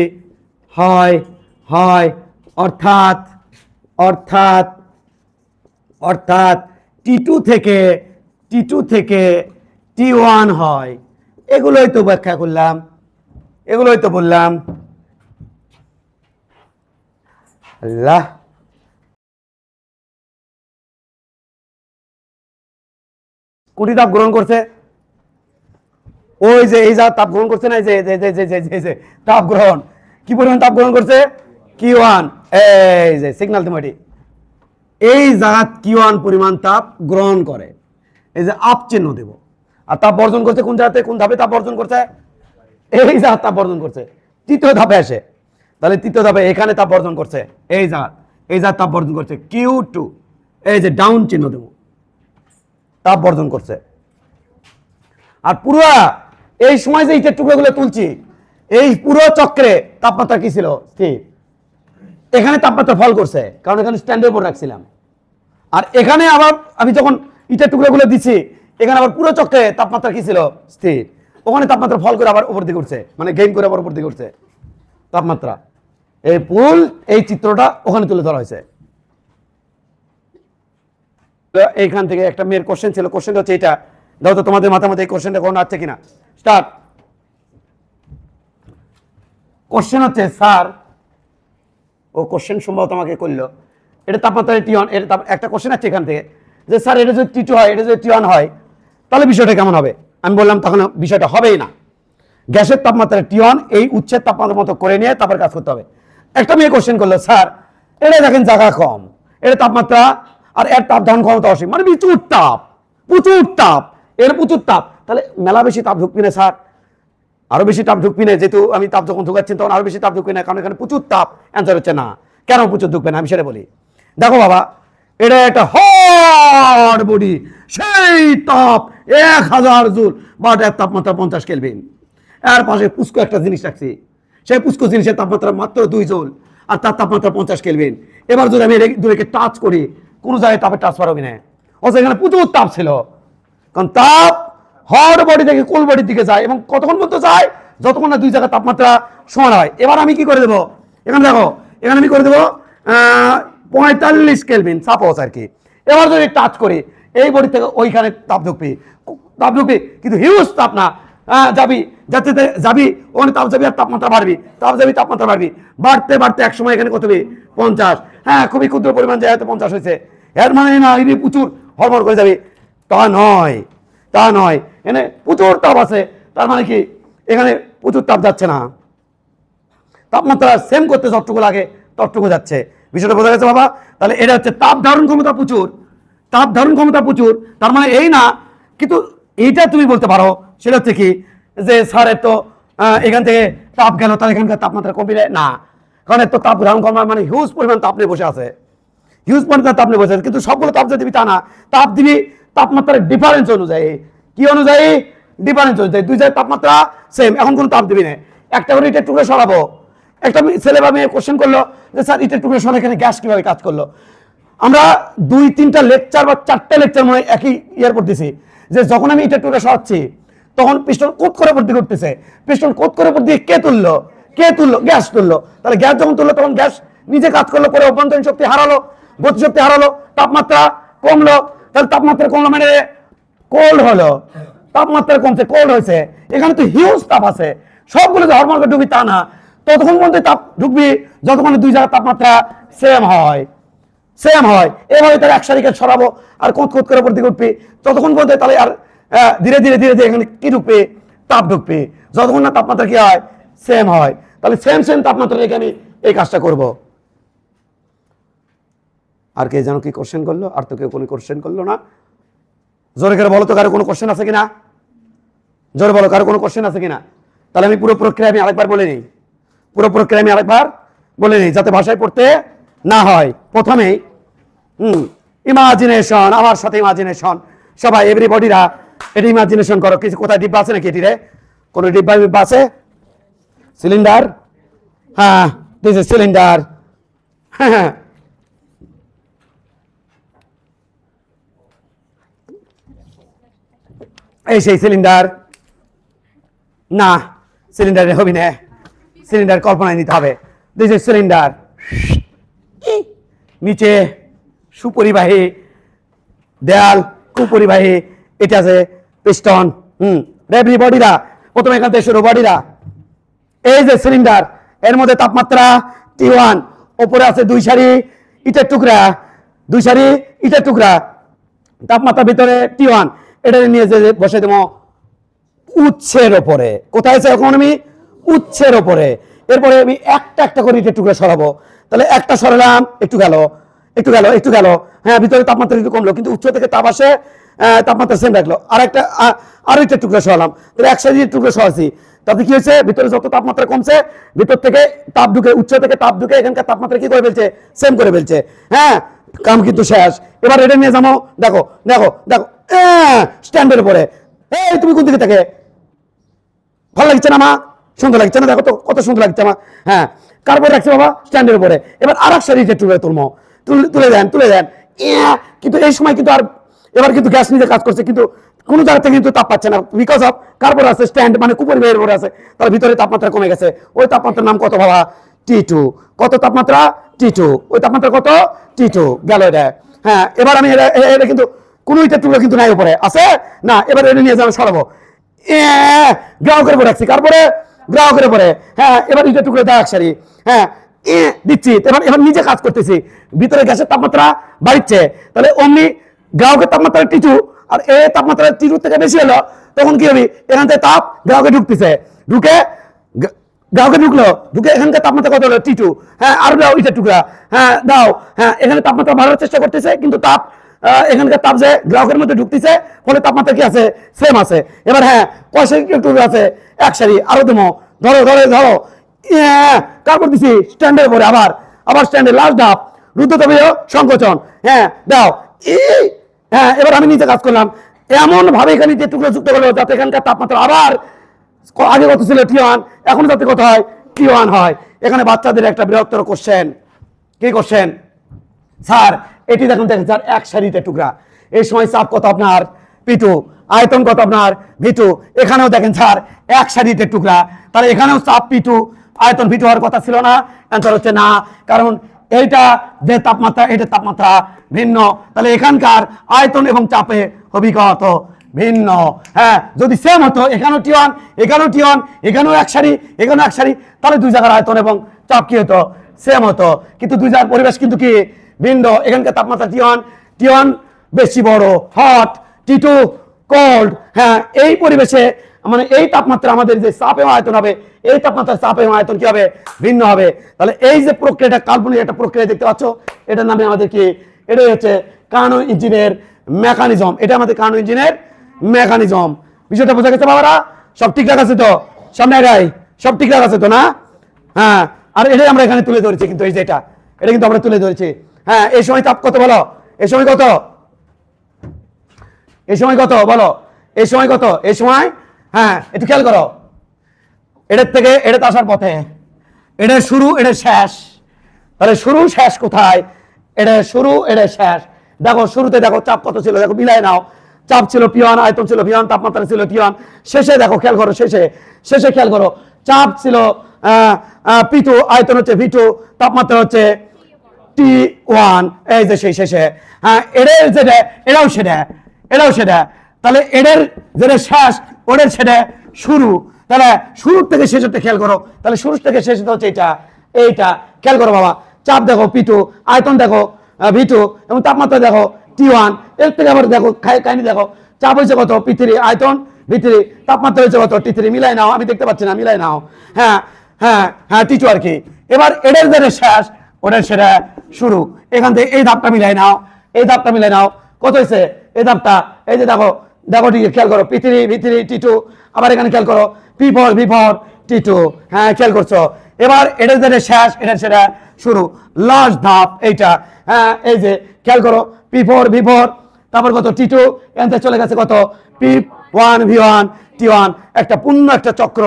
হয় হয় অর্থাৎ অর্থাৎ অর্থাৎ T2 থেকে T1 হয়। এগুলোই তো ব্যাখ্যা করলাম, এগুলোই তো বললাম। আল্লাহ, কোটি তাপ গ্রহণ করছে, ওই যে এই যা তাপ গ্রহণ করছে না, যে তাপ গ্রহণ কি পরিমাণ তাপ গ্রহণ করছে Q1, এই যে সিগন্যাল তোমাটি এই জায়গা Q1 পরিমাণ তাপ গ্রহণ করে, এই যে আপ চিহ্ন দেব। আর তাপ বর্জন করছে কোন জায়গাতে, কোন ধাপে তাপ বর্জন করছে, এই জায়গা তাপ বর্জন করছে তৃতীয় ধাপে আসে। তাহলে তৃতীয় ধাপে এখানে তাপ বর্জন করছে, এই জায়গা তাপ বর্জন করছে Q2, এই যে ডাউন চিহ্ন দেব, তাপ বর্জন করছে। আর পুরো এই সময় যে ইটের টুকরোগুলো তুলছি, এই পুরো চক্রে তাপমাত্রা কি ছিল? স্থির। এখানে তাপমাত্রা ফল করছে, কারণ এখানে স্ট্যান্ডের উপর রাখছিলাম। আর এখানে আবার আমি যখন ইটের টুকরোগুলো দিচ্ছি, এখানে আবার পুরো চক্রে তাপমাত্রা কি ছিল? স্থির। ওখানে তাপমাত্রা ফল করে আবার উপর দিকে উঠছে, মানে গেইন করে আবার উপর দিকে উঠছে তাপমাত্রা। এই পুল, এই চিত্রটা ওখানে তুলে ধরা হয়েছে। এইখান থেকে একটা মেয়ের কোশ্চেন ছিল, কোশ্চেনটা হচ্ছে এটা। দাও তো তোমাদের মাথার মধ্যে এই কোশ্চেনটা কোনো আছে কিনা। স্টার্ট। কোশ্চেন হচ্ছে, স্যার, ও কোশ্চেন সম্ভবত আমাকে করলো, এটা তাপমাত্রা T1, এটা একটা কোশ্চেন আছে এখান থেকে যে স্যার এটা যদি T2 হয়, এটা যদি T1 হয়, তাহলে বিষয়টা কেমন হবে? আমি বললাম তখন বিষয়টা হবেই না। গ্যাসের তাপমাত্রা T1 এই উচ্ছের তাপমাত্রার মতো করে নিয়ে তারপর কাজ করতে হবে। একটা মেয়ে কোশ্চেন করলো, স্যার এটা দেখেন জায়গা কম, এটা তাপমাত্রা আর এর তাপ ধারণ ক্ষমতা অসীম, মানে প্রচুর তাপ, প্রচুর তাপ, এর প্রচুর তাপ, তাহলে মেলা বেশি তাপ ঢুকবি না স্যার? আরো বেশি তাপ ঢুকবি না? যেহেতু আমি তাপ যখন ঢুকাচ্ছি তখন আরো বেশি তাপ ঢুকবি না, কারণ এখানে প্রচুর তাপ। অ্যান্সার হচ্ছে না। কেন প্রচুর ঢুকবে না আমি সেটা বলি। দেখো বাবা, এটা একটা হট বডি, সেই তাপ 1000 জুল, বাট এর তাপমাত্রা 50 কেলভিন। এর পাশে পুষ্কো একটা জিনিস রাখছি, সেই পুষ্কো জিনিসের তাপমাত্রা মাত্র 2 জুল, আর তার তাপমাত্রা 50 কেলভিন। এবার যদি আমি দুটোকে টাচ করি, কোনো জায়গায় তাপের ট্রান্সফার হবে না। অথচ এখানে প্রচুর তাপ ছিল, কারণ তাপ হট বডি থেকে কোল্ড বডির দিকে যায়, এবং কতক্ষণ পর্যন্ত যায়? যতক্ষণ না দুই জায়গার তাপমাত্রা সমান হয়। এবার আমি কি করে দেবো? এখানে দেখো, এখানে আমি করে দেবো 45 কেলভিন সাপোজ আর কি। এবার যদি টাচ করি, এই বডি থেকে ওইখানে তাপ ঢুকবি, তাপ ঢুকবি, কিন্তু হিউজ তাপ না। যাবি, যাতে যাবি, ওখানে তাপ যাবি আর তাপমাত্রা বাড়বি, তাপ যাবি, তাপমাত্রা বাড়বি, বাড়তে বাড়তে এক সময় এখানে কত হবে? 50। হ্যাঁ, খুবই ক্ষুদ্র পরিমাণ যায়, হয়তো 50 হয়েছে। এর মানে না এনে প্রচুর হরমর করে যাবে, তা নয়, তা নয়। এখানে প্রচুর তাপ আছে, তার মানে কি এখানে প্রচুর তাপ যাচ্ছে না, তাপমাত্রা সেম করতে যতটুকু লাগে ততটুকু যাচ্ছে। বিষয়টা বোঝা গেছে বাবা? তাহলে এটা হচ্ছে তাপ ধারণ ক্ষমতা প্রচুর, তাপ ধারণ ক্ষমতা প্রচুর, তার মানে এই না। কিন্তু এইটা তুমি বলতে পারো, সেটা হচ্ছে কি যে স্যার তো এখান থেকে তাপ গেল, তার এখানকার তাপমাত্রা কমবে না, কারণ এত তাপ ধারণ ক্ষমতা মানে হিউজ পরিমাণ তাপ নিয়ে বসে আছে, হিউজ পরিমাণ তাপ নিয়ে বসে আছে। কিন্তু সবগুলো তাপ যদি দিবি তা না, তাপ দিবি তাপমাত্রার ডিফারেন্স অনুযায়ী। কি অনুযায়ী? ডিফারেন্স অনুযায়ী। দুই জায়গায় তাপমাত্রা সেম, এখন কোনো তাপ দিবি না। একটা করে ইটের টুকরো সরাবো, একটা ছেলে বা মেয়ে কোশ্চেন করলো যে স্যার ইটের টুকরো সরালে এখানে গ্যাস কিভাবে কাজ করলো? আমরা 2-3টা লেকচার বা 4টে লেকচার মনে একই ইয়ার করতেছি, যে যখন আমি ইটের টুকরো সরাচ্ছি তখন পিস্টন কোট করে উপর দিকে উঠতেছে, পিস্টন কোট করে উপর দিকে কে তুললো? কে তুললো? গ্যাস তুললো। তাহলে গ্যাস যখন তুললো তখন গ্যাস নিজে কাজ করলো, পরে অভ্যন্তরীণ শক্তি হারালো, গতিশক্তি হারালো, তাপমাত্রা কমলো। তাহলে তাপমাত্রা কমলো মানে কোল্ড হলো, তাপমাত্রা কমছে, কোল্ড হয়েছে। এখানে তো হিউজ তাপ আছে, সবগুলো যে হরমোন ঢুকবি তা না, ততক্ষণ পর্যন্ত তাপ ঢুকবি যতক্ষণ দুই জায়গার তাপমাত্রা সেম হয়, সেম হয়। এভাবে তার এক সারিকে সরাবো আর কোত কোত করে উপর দিকে উঠবি ততক্ষণ পর্যন্ত, তাহলে আর ধীরে ধীরে ধীরে ধীরে এখানে কি ঢুকবে? তাপ ঢুকবে, যতক্ষণ না তাপমাত্রা কি হয়? সেম হয়। তাহলে সেম সেম তাপমাত্রা রেখে আমি এই কাজটা করব। আর কে যেন কি কোশ্চেন করলো? আর তো কেউ কোনো কোশ্চেন করলো না। জোরে করে বলো তো, কারো কোনো কোশ্চেন আছে কিনা? জোরে বলো, কারো কোনো কোশ্চেন আছে কিনা? তাহলে আমি পুরো প্রক্রিয়া আমি আরেকবার বলে নিই, পুরো প্রক্রিয়া আমি আরেকবার বলে নিই, যাতে ভাষায় পড়তে না হয়। প্রথমেই ইমাজিনেশন, আমার সাথে ইমাজিনেশন, সবাই এভরিবডিরা এটা ইমাজিনেশন করো। কিছু কোথায় ডিব্বা আছে নাকি? এটিরে কোনো ডিব্বা আছে? সিলিন্ডার, হ্যাঁ, দিস ইজ সিলিন্ডার। হ্যাঁ, এই সেই সিলিন্ডার না, সিলিন্ডারে হবি না, সিলিন্ডার কল্পনায় নিতে হবে। This is cylinder. নিচে সুপরিবাহী দেয়াল, কুপরিবাহী, এটা আছে পিস্টন। রেবরি বডিরা, প্রথমে এখান থেকে শুরু বডিরা। এই যে সিলিন্ডার, এর মধ্যে তাপমাত্রা T1, ওপরে আছে 2 সারি ইটের টুকরা, 2 সারি ইটের টুকরা, তাপমাত্রা ভিতরে T1। এটা নিয়ে যে বসে দেবো উচ্ছের ওপরে। কোথায় আছে এখন? আমি উচ্ছের ওপরে। এরপরে আমি একটা একটা করে ইটের টুকরা সরাবো। তাহলে একটা সরালাম, একটু গেল, একটু গেল, একটু গেল, হ্যাঁ, ভিতরে তাপমাত্রা একটু কমলো, কিন্তু উচ্চ থেকে তাপ আসে, তাপমাত্রা সেম রাখলো। আর একটা আরো ইটের টুকরা সরালাম, তাহলে এক সারি টুকরা সরাছি, তাতে কি হয়েছে? ভিতরে যত তাপমাত্রা কমছে, ভিতর থেকে তাপ ঢুকে, উচ্চ থেকে তাপ ঢুকে এখানকার তাপমাত্রা কি করে ফেলছে? সেম করে ফেলছে। হ্যাঁ, কাম কিন্তু শেষ। এবার এটা নিয়ে যাবো, দেখো দেখো দেখো, স্ট্যান্ডের উপরে। এই তুমি কোন দিকে থেকে? ভালো লাগছে না মা? সুন্দর লাগছে না? দেখো তো কত সুন্দর লাগছে আমার। হ্যাঁ, কার্পেট রাখছে বাবা স্ট্যান্ডের উপরে। এবার আর এক শাড়ি একটু তুলবো, তুলে দেন। কিন্তু এই সময় কিন্তু আর এবার কিন্তু গ্যাস নিজে কাজ করছে, কিন্তু কোনো জায়গা থেকে কিন্তু তাপ পাচ্ছে না, বিকজ অফ কার্পেট আছে স্ট্যান্ড, মানে কুপুরি বের উপরে আছে, তার ভিতরে তাপমাত্রা কমে গেছে। ওই তাপমাত্রার নাম কত বাবা? T2। কত তাপমাত্রা? T2। ওই তাপমাত্রা কত? T2 গেল এটা। হ্যাঁ, এবার আমি এটা কিন্তু কোনো ইটের টুকরো কিন্তু নাই উপরে আছে না। এবার এটা নিয়ে যাবো সরাবো, গ্রাহকের উপরে রাখছি, তারপরে গ্রাহকের উপরে। হ্যাঁ, এবার ইটের টুকরো দেখ সারি। হ্যাঁ, দিচ্ছি। এবার নিজে কাজ করতেছি, ভিতরে গ্যাসের তাপমাত্রা বাড়ছে, তাহলে অমনি গ্রাহকের তাপমাত্রা T2 আর এই তাপমাত্রা T2 থেকে বেশি হলো, তখন কি হবে? এখান থেকে তাপ গ্রাহকে ঢুকতেছে, গ্রাহকে ঢুকলো, ঢুকে এখানকার তাপমাত্রা কত হলো? T2। হ্যাঁ, আরো দাও ইটের টুকরা। হ্যাঁ, দাও। হ্যাঁ, এখানে তাপমাত্রা বাড়ানোর চেষ্টা করতেছে, কিন্তু তাপ এখানকার তাপ যে গ্রাহকের মধ্যে ঢুকতেছে, ফলে তাপমাত্রা কি আছে? সেম আছে। এবার হ্যাঁ, পয়সা একটু আছে, এক সারি আরো দেবো। ধরো কাপড় দিছি স্ট্যান্ডের উপরে, আবার স্ট্যান্ডে লাস্ট ধাপ রুদ্ধতমীয় সংকোচন। হ্যাঁ, দাও। হ্যাঁ, এবার আমি নিচে কাজ করলাম, এমন ভাবে এখানে যে টুকরো যুক্ত করলো যাতে এখানকার তাপমাত্রা আবার আগে কত ছিল T1, এখন যাতে কত হয়? T1 হয়। এখানে বাচ্চাদের একটা বৃহত্তর কোশ্চেন, কি কোশ্চেন? স্যার এটি দেখুন স্যার, এক সারিতে টুকরা, এই সময় চাপ কত আপনার? P2, আয়তন কত আপনার? V2। এখানেও দেখেন স্যার এক সারিতে টুকরা, তাহলে এখানেও চাপ P2, আয়তন V2 হওয়ার কথা ছিল না? অ্যান্সার হচ্ছে না, কারণ এইটা যে তাপমাত্রা, এটা তাপমাত্রা ভিন্ন, তাহলে এখানকার আয়তন এবং চাপে হবে কত? ভিন্ন। হ্যাঁ, যদি সেম হতো, এখানেও T1, এখানেও T1, এখানেও এক সারি, এখানেও এক সারি, তাহলে দুই জায়গার আয়তন এবং চাপ কি হতো? সেম হতো। কিন্তু দুই জায়গার পরিবেশ কিন্তু কি ভিন্ন। এখানকার তাপমাত্রা T1 বেশি বড় হট, T2 কোল্ড। হ্যাঁ, এই পরিবেশে মানে এই তাপমাত্রা আমাদের যে চাপ এবং আয়তন হবে, এই তাপমাত্রার চাপ এবং আয়তন কি হবে? ভিন্ন হবে। তাহলে এই যে প্রক্রিয়াটা, কাল্পনিক একটা প্রক্রিয়া দেখতে পাচ্ছ, এটার নামে আমাদের কি? এটাই হচ্ছে কার্নো ইঞ্জিনের মেকানিজম। এটা আমাদের কার্নো ইঞ্জিনের মেকানিজম। বিষয়টা বোঝা গেছে বাবারা? সব ঠিকঠাক আছে তো? সামনে আগাই, সব ঠিকঠাক আছে তো না? হ্যাঁ, আর এটাই আমরা এখানে তুলে ধরেছি, কিন্তু এই যে এটা কিন্তু আমরা তুলে ধরেছি। হ্যাঁ, এই সময় তাপ কত বলো? এই সময় কত? এই সময় কত বলো? এই সময় কত? এই সময়, হ্যাঁ একটু খেয়াল করো, এটার থেকে এটাতে আসার পথে, এটা শুরু এটা শেষ, তাহলে শুরু শেষ কোথায়? এটা শুরু এটা শেষ। দেখো শুরুতে দেখো চাপ কত ছিল, দেখো মিলাই নাও, চাপ ছিল P1, আয়তন ছিল V1, তাপমাত্রা ছিল T1। শেষে দেখো খেয়াল করো, শেষে খেয়াল করো, চাপ ছিল P2, আয়তন হচ্ছে V2, তাপমাত্রা হচ্ছে T1। এই যে সেই শেষে। হ্যাঁ, এটাও সেটা। তাহলে এদের যেটা শেষ, ওদের সেটা শুরু। তাহলে শুরু থেকে শেষটা খেয়াল করো, তাহলে শুরু থেকে শেষ হচ্ছে এইটা খেয়াল করো বাবা। চাপ দেখো P2, আয়তন দেখো V2, এবং তাপমাত্রা দেখো T1। এর থেকে আবার দেখো কাহিনী দেখো, চাপ হয়েছে কত? P3, আয়তন V3, তাপমাত্রা হয়েছে কত? T3। মিলাই নাও, আমি দেখতে পাচ্ছি না, মিলাই নাও। হ্যাঁ, T2 আর কি। এবার এদের যেটা শেষ, ওদের সেটা শুরু। এখান থেকে এই ধাপটা মিলাই নাও, কত হয়েছে এই ধাপটা? এই যে দেখো ঠিক খেয়াল করো, P3, V3, T2, আবার এখানে খেয়াল করো P4, T2। হ্যাঁ, খেয়াল করছো? এবার এটা যেটা শেষ, এটা সেটা শুরু, লাস্ট ধাপ এইটা। হ্যাঁ, এই যে খেয়াল করো P4, তারপর কত? T2, এখান থেকে চলে গেছে কত? P1, V1, T1। একটা পূর্ণ একটা চক্র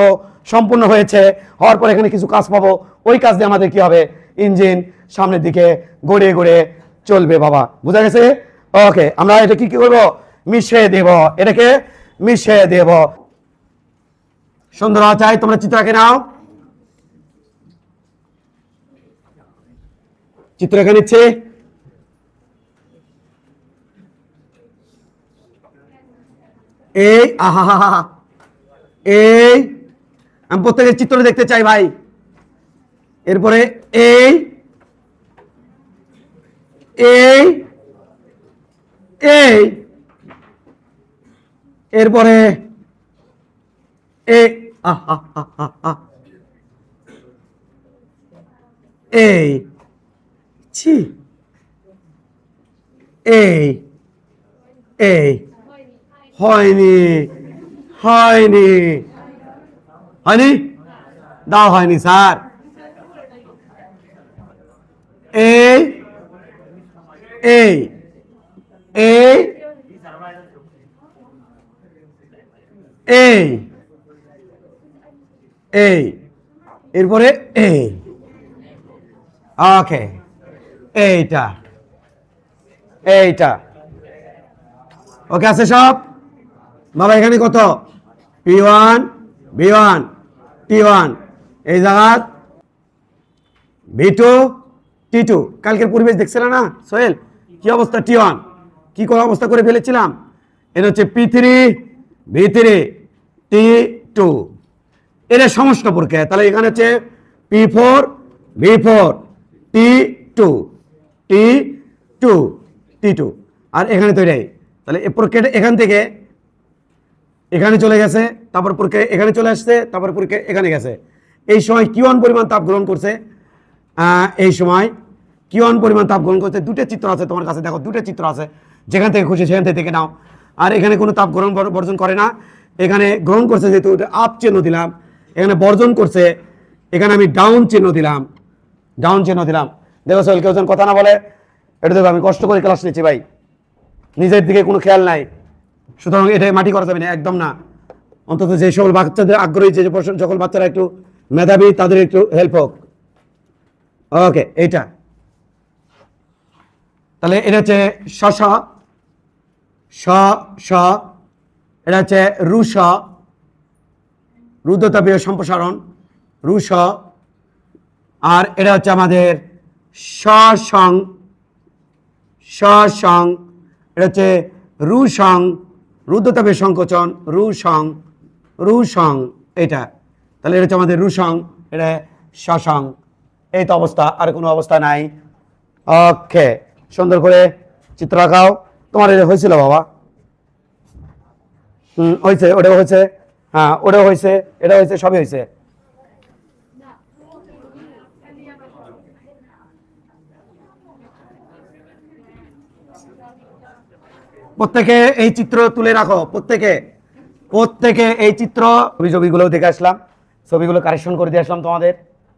সম্পূর্ণ হয়েছে। হওয়ার পর এখানে কিছু কাজ পাবো, ওই কাজ দিয়ে আমাদের কি হবে? ইঞ্জিন সামনের দিকে গড়িয়ে চলবে বাবা। বুঝা গেছে? ওকে, আমরা এটা কি করবো? মিশিয়ে দেব, এটাকে মিশিয়ে দেব। সুন্দর হওয়া চাই, তোমরা চিত্র এঁকে নাও। চিত্র এঁকে নিচ্ছে। এই এই আমি প্রত্যেকের চিত্র দেখতে চাই ভাই। এরপরে এই এরপরে এই ছি এই হয়নি দাও, হয়নি স্যার। এই এই, এরপরে এই, ওকে, এইটা, এইটা, ওকে আছে সব বাবা। এখানে কত? P1 B1 T1, এই জায়গা V2 T2। কালকের পরিবেশ দেখছিল না সোহেল, কি অবস্থা? T1 কি করে অবস্থা করে ফেলেছিলাম। এটা হচ্ছে P3 V3 T2, এটা সমষ্টি প্রক্রিয়া। তাহলে এখানে হচ্ছে P4 V4 T2 T2 T2, আর এখানে তো এটাই। তাহলে এই প্রক্রিয়াটা এখান থেকে এখানে চলে গেছে, তারপর প্রক্রিয়া এখানে চলে আসছে, তারপর প্রক্রিয়া এখানে গেছে। এই সময় Q1 পরিমাণ তাপ গ্রহণ করছে, এই সময় Q1 পরিমাণ তাপ গ্রহণ করছে। দুটো চিত্র আছে তোমার কাছে, দেখো দুটো চিত্র আছে, যেখান থেকে খুশি সেখান থেকে দেখে নাও। আর এখানে কোনো তাপ গ্রহণ বর্জন করে না, এখানে গ্রহণ করছে যেহেতু আপ চিহ্ন দিলাম, এখানে বর্জন করছে এখানে আমি ডাউন চিহ্ন দিলাম, ডাউন চিহ্ন দিলাম। দেখো সোহেল কেউ যেন কথা না বলে, এটা দেখো আমি কষ্ট করে ক্লাস নিচ্ছি ভাই, নিজের দিকে কোনো খেয়াল নাই, সুতরাং এটাই মাটি করা যাবে না, একদম না। অন্তত যে সকল বাচ্চাদের আগ্রহী, যে সকল বাচ্চারা একটু মেধাবী তাদের একটু হেল্প হোক। ওকে, এইটা তাহলে এটা হচ্ছে শ, এটা হচ্ছে রুশ, রুদ্রতাপীয় সম্প্রসারণ রুশ, আর এটা হচ্ছে আমাদের সং, এটা হচ্ছে রুসং, রুদ্রতাপীয় সংকোচন রুসং এটা। তাহলে এটা হচ্ছে আমাদের রুসং, এটা সসং। এই তো অবস্থা, আর কোনো অবস্থা নাই। ওকে, সুন্দর করে চিত্র আঁকাও। তোমার এটা হয়েছিল বাবা? হয়েছে, ওটাও হয়েছে, হ্যাঁ ওটাও হয়েছে, এটা হয়েছে, সবই হয়েছে। প্রত্যেকে এই চিত্র তুলে রাখো, প্রত্যেকে এই চিত্র ছবিগুলো দেখে আসলাম, ছবিগুলো কারেকশন করে দিয়ে আসলাম তোমাদের,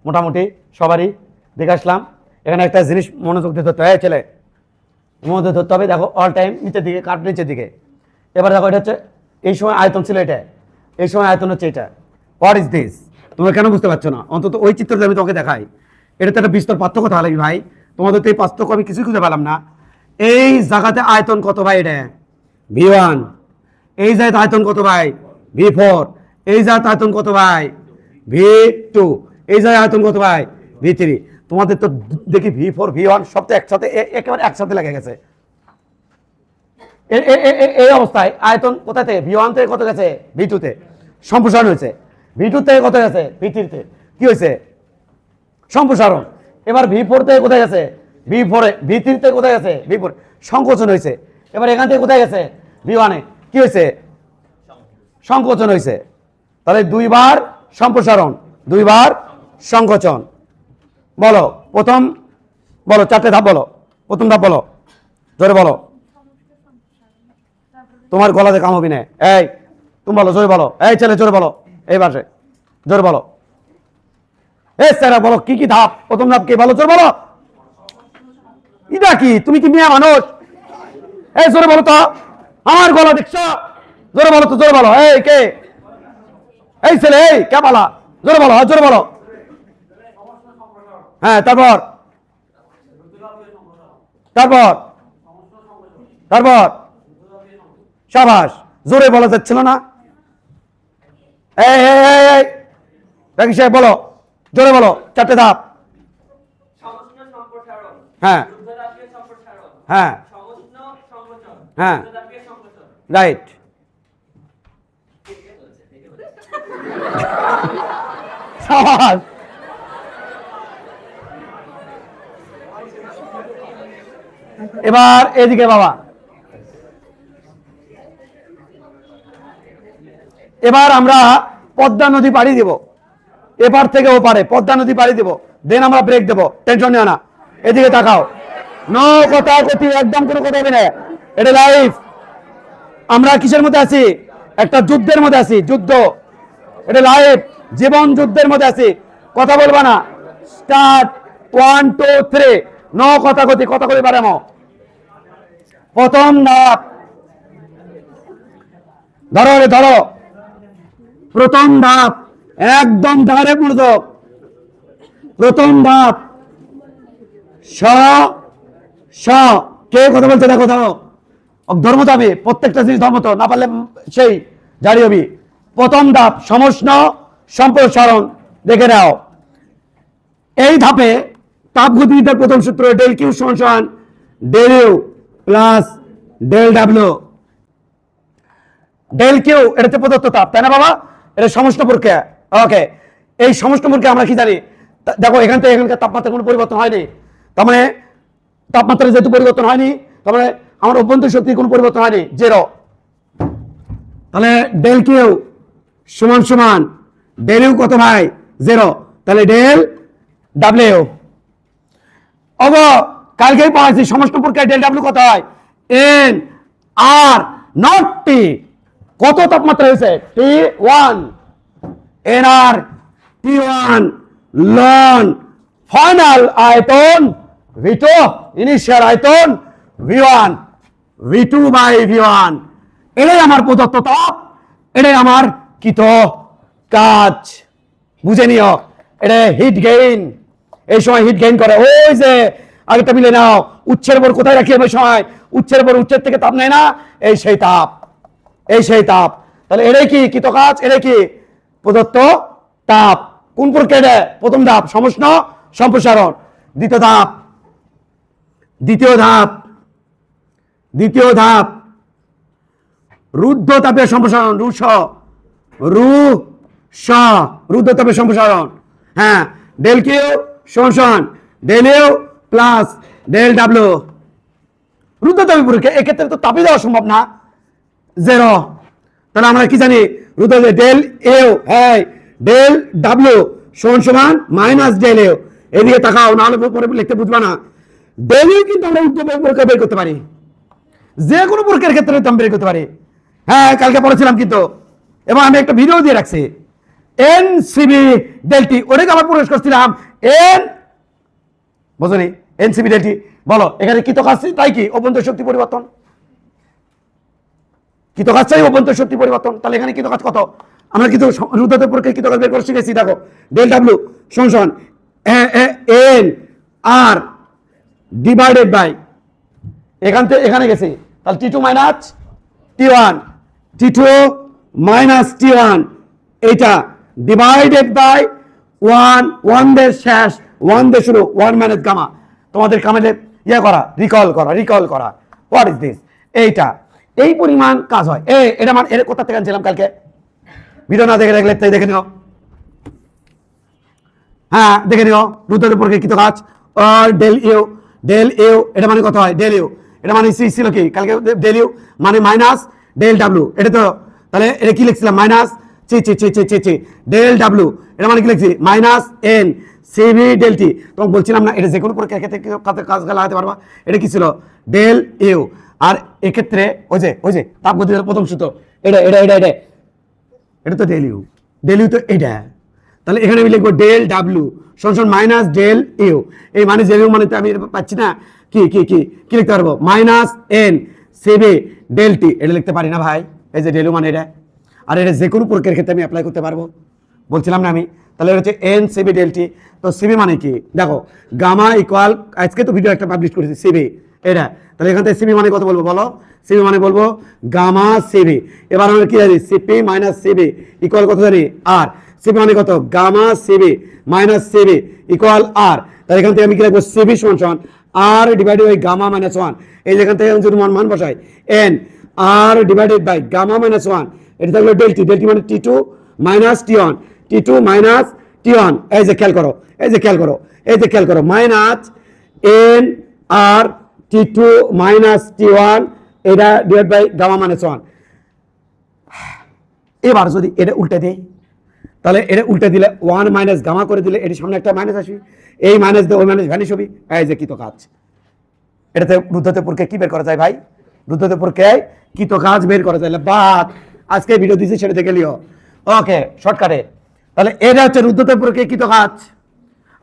মোটামুটি সবারই দেখে আসলাম। এখানে একটা জিনিস মনোযোগ দিয়ে ধরতে হয়, ছেলে মনোযোগ ধরতে হবে। দেখো অল টাইম নিচের দিকে, কাট নিচের দিকে। এবার দেখো এটা হচ্ছে এই সময় আয়তন ছিল এটা, এই সময় আয়তন হচ্ছে এটা। What is this? তোমরা কেন বুঝতে পারছো না? অন্তত ওই চিত্রটা আমি তোমাকে দেখাই, এটা তো একটা বিস্তর পার্থক্য তাহলে ভাই। তোমাদের তো এই পার্থক্য আমি কিছুই খুঁজে পেলাম না। এই জায়গাতে আয়তন কত ভাই? এটা V1। এই জায়গাতে আয়তন কত ভাই? V4। এই জায়গাতে আয়তন কত ভাই? V2। এই জায়গায় আয়তন কত ভাই? V3। তোমাদের তো দেখি V4 V1 সব তো একসাথে, একেবারে একসাথে লেগে গেছে। এই অবস্থায় আয়তন কোথা থেকে? V1 থেকে কত গেছে? V2 তে সম্প্রসারণ হয়েছে। V2 থেকে কত গেছে? V3 তে কি হয়েছে? সম্প্রসারণ। এবার V4 থেকে কোথায় গেছে? V4 এ। V3 থেকে কোথায় গেছে? V4 সংকোচন হয়েছে। এবার এখান থেকে কোথায় গেছে? V1 এ কি হয়েছে? সংকোচন হয়েছে। তাহলে দুইবার সম্প্রসারণ, দুইবার সংকোচন। বলো প্রথম, বলো চারটে ধাপ বলো। প্রথম ধাপ বলো, জোরে বলো, তোমার গলাতে কাম হবে না। এই তুমি বলো, জোরে বলো, এই ছেলে জোরে বলো, এই পাশে জোরে বলো। এই স্যার বলো কি কি ধাপ? প্রথম ধাপ কি? বলো জোরে বলো। এটা কি? তুমি কি মেয়ে মানুষ? এই জোরে বলো তো, আমার গলা দেখছো? জোরে বলো তো, জোরে বলো। এই কে? এই ছেলে, এই কে বলা? জোরে বলো, জোরে বলো। হ্যাঁ, তারপর তারপর তারপর সাবাস, জোরে বলা যাচ্ছিল না। এই রাকি সাহেব বলো, জোরে বলো, চারটে ধাপ। হ্যাঁ হ্যাঁ হ্যাঁ, রাইট। সাবাস। এবার এদিকে বাবা, এবার আমরা পদ্মা নদী পাড়ি দেব, এপার থেকে ওপারে পদ্মা নদী পাড়ি দেব, দেন আমরা ব্রেক দেবো, টেনশন নিও না। এদিকে তাকাও, নো কথা কথি, একদম কোনো কথা হবে না, এটা লাইফ। আমরা কিসের মধ্যে আছি? একটা যুদ্ধের মধ্যে আছি, যুদ্ধ, এটা লাইফ, জীবন যুদ্ধের মধ্যে আছি। কথা বলবা না। স্টার্ট, 1 2 3, নো কথা কথি, কথা কই পারে। প্রথম ধাপ, ধরো রে ধরো, প্রথম ধাপ একদম ডাইরেক্ট মনোযোগ। প্রথম ধাপ স স কে কথা বলছে দেখো ধরো ধর্ম যাবে প্রত্যেকটা জিনিস ধর্ম তো না পারলে সেই জারি হবি। প্রথম ধাপ সমষ্ণ সম্প্রসারণ দেখে নাও। এই ধাপে তাপগতিবিদ্যার প্রথম সূত্র ডেল কিউ সমান del U plus del W. Del Q এটা হচ্ছে প্রদত্ত তাপ, তাই না বাবা? এটা সমষ্ণ প্রক্রিয়া। ওকে, এই সমষ্ণ প্রক্রিয়া আমরা কি জানি? দেখো এখান থেকে এখানকার তাপমাত্রা কোনো পরিবর্তন হয়নি, তার মানে তাপমাত্রা যেহেতু পরিবর্তন হয়নি তার মানে আমার অভ্যন্তরীণ শক্তির কোনো পরিবর্তন হয়নি, জিরো। তাহলে ডেল কিউ সমান সমান ডেল ইউ কত ভাই? জিরো। তাহলে ডেল ডাব্লিউ। অব কালকেই পড়াইছি সমষ্ণ প্রক্রিয়া ডেল ডাব্লিউ কত হয়? N R nought T. কত তাপমাত্রা হয়েছে? T one. N R T one ln final আয়তন ভি টু, ইনিশিয়াল আয়তন V one, V two by V one. এটাই আমার প্রদত্ত তাপ, এটাই আমার কৃত কাজ। বুঝে নিও, এটা হিট গেইন। এই সময় হিট গেইন করে ওই যে আগেটা মিলে নাও, উচ্ছের উপর কোথায় রাখি ওই সময়? উচ্ছের উপর, উচ্ছের থেকে তাপ নেয় না, এই সেই তাপ, এই সেই তাপ। তাহলে এটাই কি কৃত কাজ, এটাই কি প্রদত্ত তাপ। কোন প্রক্রিয়া? প্রথম ধাপ সমষ্ণ সম্প্রসারণ। দ্বিতীয় ধাপ, দ্বিতীয় ধাপ, দ্বিতীয় ধাপ রুদ্ধ তাপের সম্প্রসারণ। রু স, রু স, রুদ্ধ তাপের সম্প্রসারণ। হ্যাঁ, ডেল কিউ সমান del U plus del W. রুদ্ধ তাপের প্রক্রিয়া, এক্ষেত্রে তো তাপই দেওয়া সম্ভব না, জিরো। তাহলে আমরা কি জানি? রুদ্ধ ডেল ইউ, হ্যাঁ ডেল ডাব্লিউ সমান সমান মাইনাস ডেল ইউ। এদিকে তাকাও, নাহলে পরে লিখতে বুঝবা না। ডেল ইউ কিন্তু আমরা রুদ্ধ তাপের প্রক্রিয়া বের করতে পারি, যে কোনো প্রক্রিয়ার ক্ষেত্রে আমি বের করতে পারি। হ্যাঁ, কালকে পড়েছিলাম কিন্তু, এবং আমি একটা ভিডিও দিয়ে রাখছি এন সিবি ডেলটি, ওটাকে আবার প্রকাশ করছিলাম এন, বুঝলি? N C V del T. বলো এখানে কৃত কাজ তাই কি? অভ্যন্তরীণ শক্তি পরিবর্তন। কৃত কাজ চাই অভ্যন্তরীণ শক্তি পরিবর্তন। তাহলে এখানে কৃত কাজ কত? আমরা কিন্তু রুদ্ধতাপ প্রক্রিয়া কৃত কাজ বের করে শিখেছি। দেখো ডেল ডাব্লিউ সমান এন আর ডিভাইডেড বাই, এখান থেকে এখানে গেছে, তাহলে টি two minus T one, T two minus T one, এইটা ডিভাইডেড বাই ওয়ান। ওয়ান দের শেষ, ওয়ান দের শুরু, ওয়ান মাইনাস গামা। তোমাদের কামেলে ইয়ে করা, রিকল করা, রিকল করা। What is this? এইটা এই পরিমাণ কাজ হয়। এটা মানে এর কোথা থেকে আনছিলাম কালকে? ভিডিও না দেখে রাখলে তাই দেখে নিও। হ্যাঁ দেখে নিও, রুদ্ধতাপ প্রক্রিয়া কৃত কাজ ডেল ইউ, ডেল ইউ এটা মানে কত হয়? ডেল ইউ এটা মানে সি ছিল কি কালকে? ডেল ইউ মানে মাইনাস ডেল ডাব্লিউ। এটা তো তাহলে এটা কি লিখছিলাম? মাইনাস চি চি চি চি চি চি ডেল ডাব্লিউ। এটা মানে কি লিখছি? Minus N C V del T. তোমাকে বলছিলাম না এটা যে কোনো প্রক্রিয়ার ক্ষেত্রে কাজ লাগাতে পারবা। এটা কি ছিল? Del you. আর এক্ষেত্রে ওই যে তাপগতির প্রথম সূত্র, এটা এটা এটা এটা এটা তো ডেল ইউ, ডেল ইউ তো এটা। তাহলে এখানে আমি লিখবো ডেল ডাব্লিউ সমান মাইনাস ডেল ইউ। এই মানে ডেল ইউ মানে তো আমি পাচ্ছি না, কি কি কি কি লিখতে পারবো? Minus N C V del T. এটা লিখতে পারি না ভাই? এই যে ডেল ইউ মানে এটা, আর এটা যে কোনো প্রক্রিয়ার ক্ষেত্রে আমি অ্যাপ্লাই করতে পারবো, বলছিলাম না আমি? তাহলে এটা হচ্ছে এন সিবি ডেল টি। তো সিবি মানে কি? দেখো গামা ইকুয়াল, আজকে তো ভিডিও একটা পাবলিশ করেছি সিবি এটা। তাহলে এখান থেকে সিবি মানে কত বলবো বলো? সিবি মানে বলবো গামা সিবি। এবার আমরা কি জানি? সিপি মাইনাস সিবি ইকুয়াল কত জানি? আর। সিবি মানে কত? Gamma CB minus CB equal R. তাহলে এখান থেকে আমি কি লিখবো? সিবি সমান সমান R divided by gamma minus one. এই যেখান থেকে আমি যদি মান বসাই n R divided by gamma minus one, এটা থাকলো ডেলটি। ডেলটি মানে T two minus T one, T two minus T one. এই যে খেয়াল করো, এই যে খেয়াল করো, এই যে খেয়াল করো, minus N R T two minus T one, এটা divide by gamma minus one. এবার যদি এটা উল্টে দেই, তাহলে এটা উল্টে দিলে ওয়ান মাইনাস গামা করে দিলে এটির সামনে একটা মাইনাস আসবে, এই মাইনাস দিয়ে ওই মাইনাস ভ্যানিশ হবে। এই যে কৃত কাজ। এটাতে রুদ্ধতাপ প্রক্রিয়া কি বের করা যায় ভাই? রুদ্ধতাপ প্রক্রিয়ায় কৃত কাজ বের করা যায়। বাদ আজকে ভিডিও দিয়েছি সেটা দেখে লিও। ওকে শর্টকাটে। তাহলে এটা হচ্ছে রুদ্ধতাপ প্রক্রিয়া কৃত কাজ।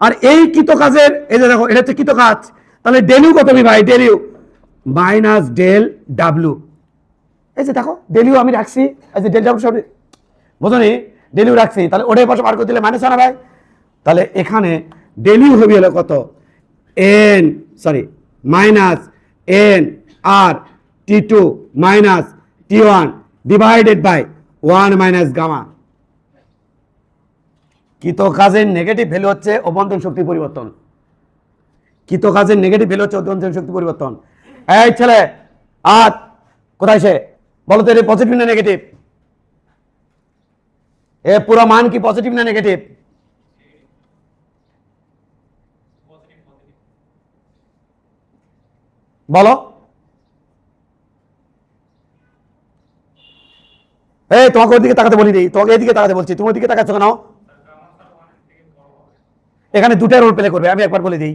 আর এই কৃত কাজের এই যে দেখো এটা হচ্ছে কৃত কাজ। তাহলে ডেল ইউ কত হবে ভাই? Del U minus del W. এই যে দেখো ডেল ইউ আমি রাখছি, এই যে ডেল ডাব্লিউ সব বোঝনি? ডেলিউ রাখছি, তাহলে ওটাই পাশে বার করে দিলে মাইনাস হয় না ভাই? তাহলে এখানে ডেলিউ হবে হলো কত, N sorry minus N R T2 minus T1 divided by 1 minus gamma. কৃত কাজের নেগেটিভ ভ্যালু হচ্ছে অভ্যন্তরীণ শক্তি পরিবর্তন। কৃত কাজের নেগেটিভ ভ্যালু হচ্ছে অভ্যন্তরীণ শক্তি পরিবর্তন। এই ছেলে আর কোথায় সে বলো তো, এটা পজিটিভ না নেগেটিভ? এ পুরো মান কি পজিটিভ না নেগেটিভ? বলো। এই তোমাকে ওদিকে তাকাতে বলি নি, তোমাকে এদিকে তাকাতে বলছি, তুমি ওদিকে তাকাচ্ছ কেন? এখানে দুটো রোল প্লে করবে, আমি একবার বলে দিই।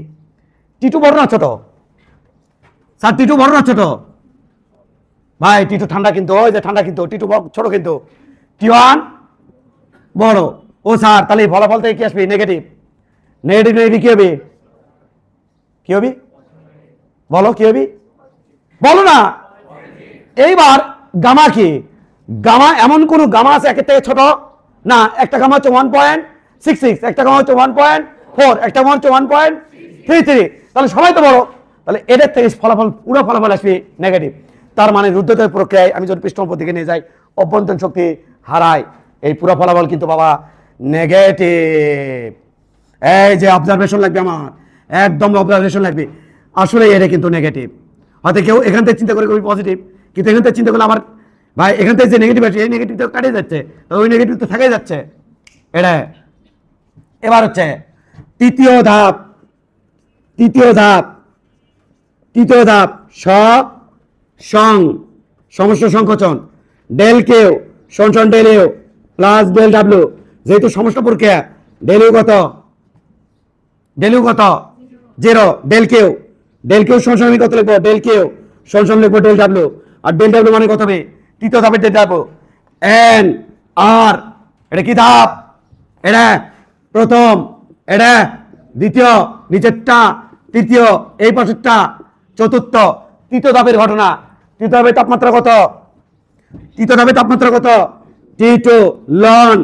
T2 বড় না ছোট? স্যার T2 বড় না ছোট? ভাই T2 ঠান্ডা কিন্তু, ওই যে ঠান্ডা কিন্তু, T2 ছোট কিন্তু, T1 বড়। ও স্যার তাহলে এই ফলাফল থেকে কি আসবে? নেগেটিভ। নেগেটিভ নেগেটিভ কি হবে? কি হবে বলো, কি হবে বলো না? এইবার গামা কি? গামা এমন কোন গামা আছে একের থেকে ছোট না? একটা গামা হচ্ছে 1.66, একটা গামা হচ্ছে 1.4, একটা গামা হচ্ছে 1.33, তাহলে সবাই তো বড়। তাহলে এদের থেকে ফলাফল পুরো ফলাফল আসবে নেগেটিভ। তার মানে রুদ্ধতাপ প্রক্রিয়ায় আমি যখন পৃষ্ঠ দিকে নিয়ে যাই অভ্যন্তরীণ শক্তি হারাই, এই পুরো ফলাফল কিন্তু বাবা নেগেটিভ। এই যে অবজারভেশন লাগবে আমার, একদম অবজারভেশন লাগবে, আসলে এটা কিন্তু নেগেটিভ। হয়তো কেউ এখান থেকে চিন্তা করে পজিটিভ, কিন্তু এখান থেকে চিন্তা করলে আমার ভাই এখান থেকে যে নেগেটিভ আছে এই নেগেটিভ তো কাটিয়ে যাচ্ছে, ওই নেগেটিভ তো থেকেই যাচ্ছে। এটা এবার হচ্ছে তৃতীয় ধাপ। তৃতীয় ধাপ সমস্ত সংকোচন ডেল কেউ সঞ্চন del U plus del W, যেহেতু সমস্ত প্রক্রিয়া ডেল ইউ কত 0, ডেল কেউ সঞ্চন আমি কত লিখবো? ডেল কেউ সঞ্চন লিখবো ডেল ডাব্লিউ, আর ডেল ডাব্লিউ মানে কত হবে? তৃতীয় ধাপের ডেল ডাব্লিউ এন আর। এটা কি ধাপ? এটা প্রথম, এটা দ্বিতীয়, নিচেরটা তৃতীয়, এই পাশেরটা চতুর্থ। তৃতীয় ধাপের ঘটনা। তৃতীয় ধাপের তাপমাত্রা কত? তৃতীয় ধাপের তাপমাত্রা কত? T2 loan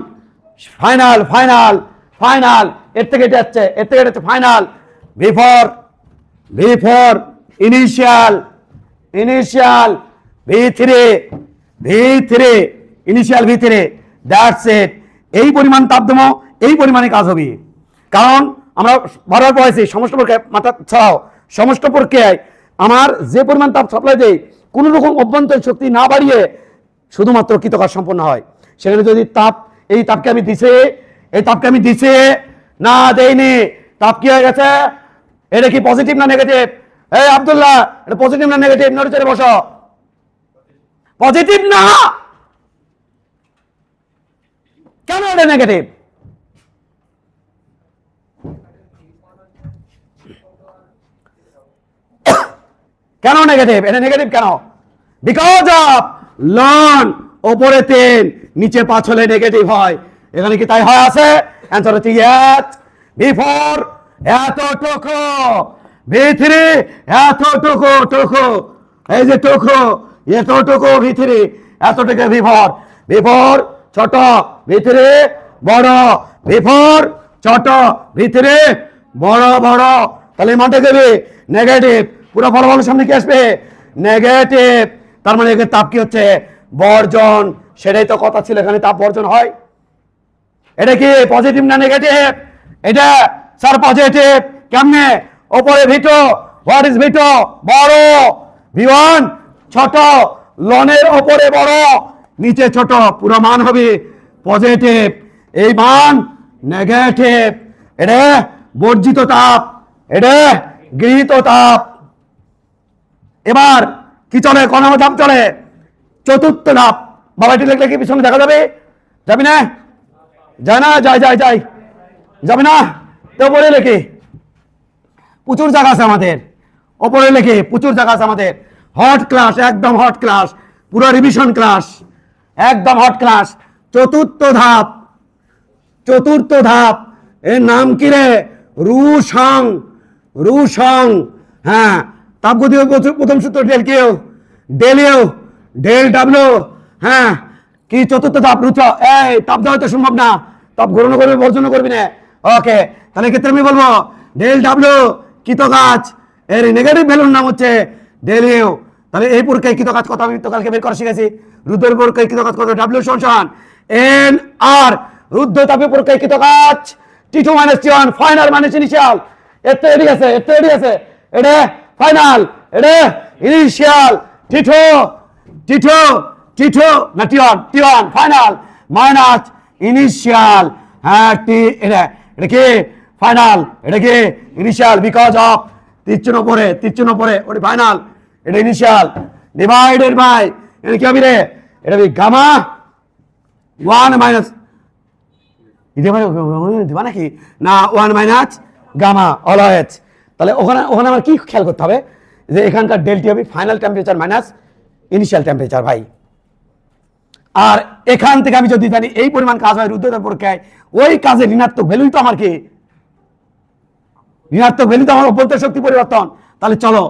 final final final, এর থেকে এটা যাচ্ছে, এর থেকে এটা হচ্ছে final. V4 initial V3 initial V3, that's it. এই পরিমাণ তাপদম এই পরিমাণে কাজ হবে, কারণ আমরা বারবার পড়েছি সমস্ত প্রক্রিয়ায়, মাথা ছাড়াও সমস্ত প্রক্রিয়ায় আমার যে পরিমাণ তাপ সাপ্লাই দেয় কোনো রকম অভ্যন্তরীণ শক্তি না বাড়িয়ে শুধুমাত্র কৃতকাজ সম্পন্ন হয়। সেখানে যদি এই তাপকে আমি দিছি না দেইনি, তাপ কি হয়ে গেছে? এটা কি পজিটিভ না নেগেটিভ? এই আব্দুল্লাহ, এটা পজিটিভ না নেগেটিভ? নড়ে বসো। পজিটিভ না, কেন এটা নেগেটিভ? কেন নেগেটিভ? এটা নেগেটিভ কেন? বিকজ অফ লন ওপরে 3 নিচে 5 হলে নেগেটিভ হয়। এখানে কি তাই হয় আছে? অ্যান্সার হচ্ছে ইয়েস। V4 এতটুকু, V3 এতটুকু, এই যে এতটুকু V3, এতটুকু V4 ছোট, V3 বড়, V4 ছোট, V3 বড়। তাহলে মানটা দেবে নেগেটিভ। পুরো ফলাফলের সামনে কি আসবে? নেগেটিভ। তার মানে এখানে তাপ কি হচ্ছে? বর্জন। সেটাই তো কথা ছিল, এখানে তাপ বর্জন হয়। এটা কি পজিটিভ না নেগেটিভ? এটা স্যার পজিটিভ। কেমনে? ওপরে V2, হোয়াট ইজ V2? বড়, V1 ছোট, লনের ওপরে বড় নিচে ছোট, পুরো মান হবে পজিটিভ। এই মান নেগেটিভ। এটা বর্জিত তাপ, এটা গৃহীত তাপ। এবার কি চলে? কোন ধাপ চলে? চতুর্থ ধাপ। বাবা এটি লিখলে কি পিছনে দেখা যাবে? যাবি না? যায় না? যাই যাবে না? তো ওপরে লেখে প্রচুর জায়গা আছে আমাদের, ওপরে লেখে প্রচুর জায়গা আছে আমাদের। হট ক্লাস, একদম হট ক্লাস, পুরো রিভিশন ক্লাস, একদম হট ক্লাস। চতুর্থ ধাপ এর নাম কি রে? রুশং। হ্যাঁ, তাপগতীয় প্রথম সূত্র del Q, del U, del W. হ্যাঁ, কি চতুর্থ ধাপ রুদ্র, এই তাপ দেওয়া তো সম্ভব না, তাপ গ্রহণ করবে বর্জন করবি না। ওকে, তাহলে ক্ষেত্রে আমি বলবো ডেল ডাব্লিউ কৃত কাজ, এর নেগেটিভ ভ্যালুর নাম হচ্ছে ডেল ইউ। তাহলে এই পরীক্ষায় কৃত কাজ কত আমি তো কালকে বের করা শিখেছি। রুদ্রের পরীক্ষায় কৃত কাজ কত, ডাব্লিউ সমান এন আর। রুদ্র তাপীয় পরীক্ষায় কৃত কাজ T2 - T1 final minus initial. এতে রেডি আছে, এতে রেডি আছে, এটা ফাইনাল, এটা ইনিশিয়াল। T2 না T1 ফাইনাল মাইনাস ইনিশিয়াল। হ্যাঁ এটা কি ফাইনাল, এটা কি ইনিশিয়াল, বিকজ অফ তীর পরে ওটা ফাইনাল, এটা ইনিশিয়াল ডিভাইডেড বাই এটা কি হবে রে, এটা গামা 1 মাইনাস দিবা নাকি না 1 মাইনাস গামা অলওয়েজ। তাহলে ওখানে আমার কি খেয়াল করতে হবে যে এখানকার ডেলটি হবে final temperature minus initial temperature ভাই। আর এখান থেকে আমি যদি জানি এই পরিমাণ কাজ হয় রুদ্রের পরীক্ষায়, ওই কাজের ঋণাত্মক ভ্যালুই তো আমার কি, ঋণাত্মক ভ্যালু তো আমার অভ্যন্তর শক্তি পরিবর্তন। তাহলে চলো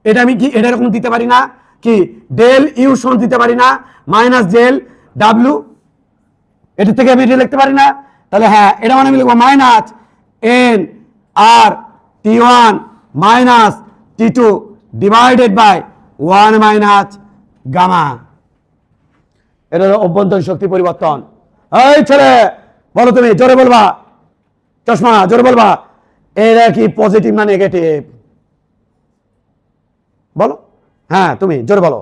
এটা আমি কি এটা এরকম দিতে পারি না কি, ডেল ইউ সমান দিতে পারি না মাইনাস ডেল ডাব্লিউ, এটা থেকে আমি এটা লিখতে পারি না। তাহলে হ্যাঁ এটা মানে আমি লিখবো minus N R T1 minus T2 divided by 1 minus gamma. এটা হলো অভ্যন্তরীণ শক্তি পরিবর্তন। এই ছেলে বলো, তুমি জোরে বলবা, চশমা জোরে বলবা, এটা কি পজিটিভ না নেগেটিভ বলো। হ্যাঁ তুমি জোরে বলো,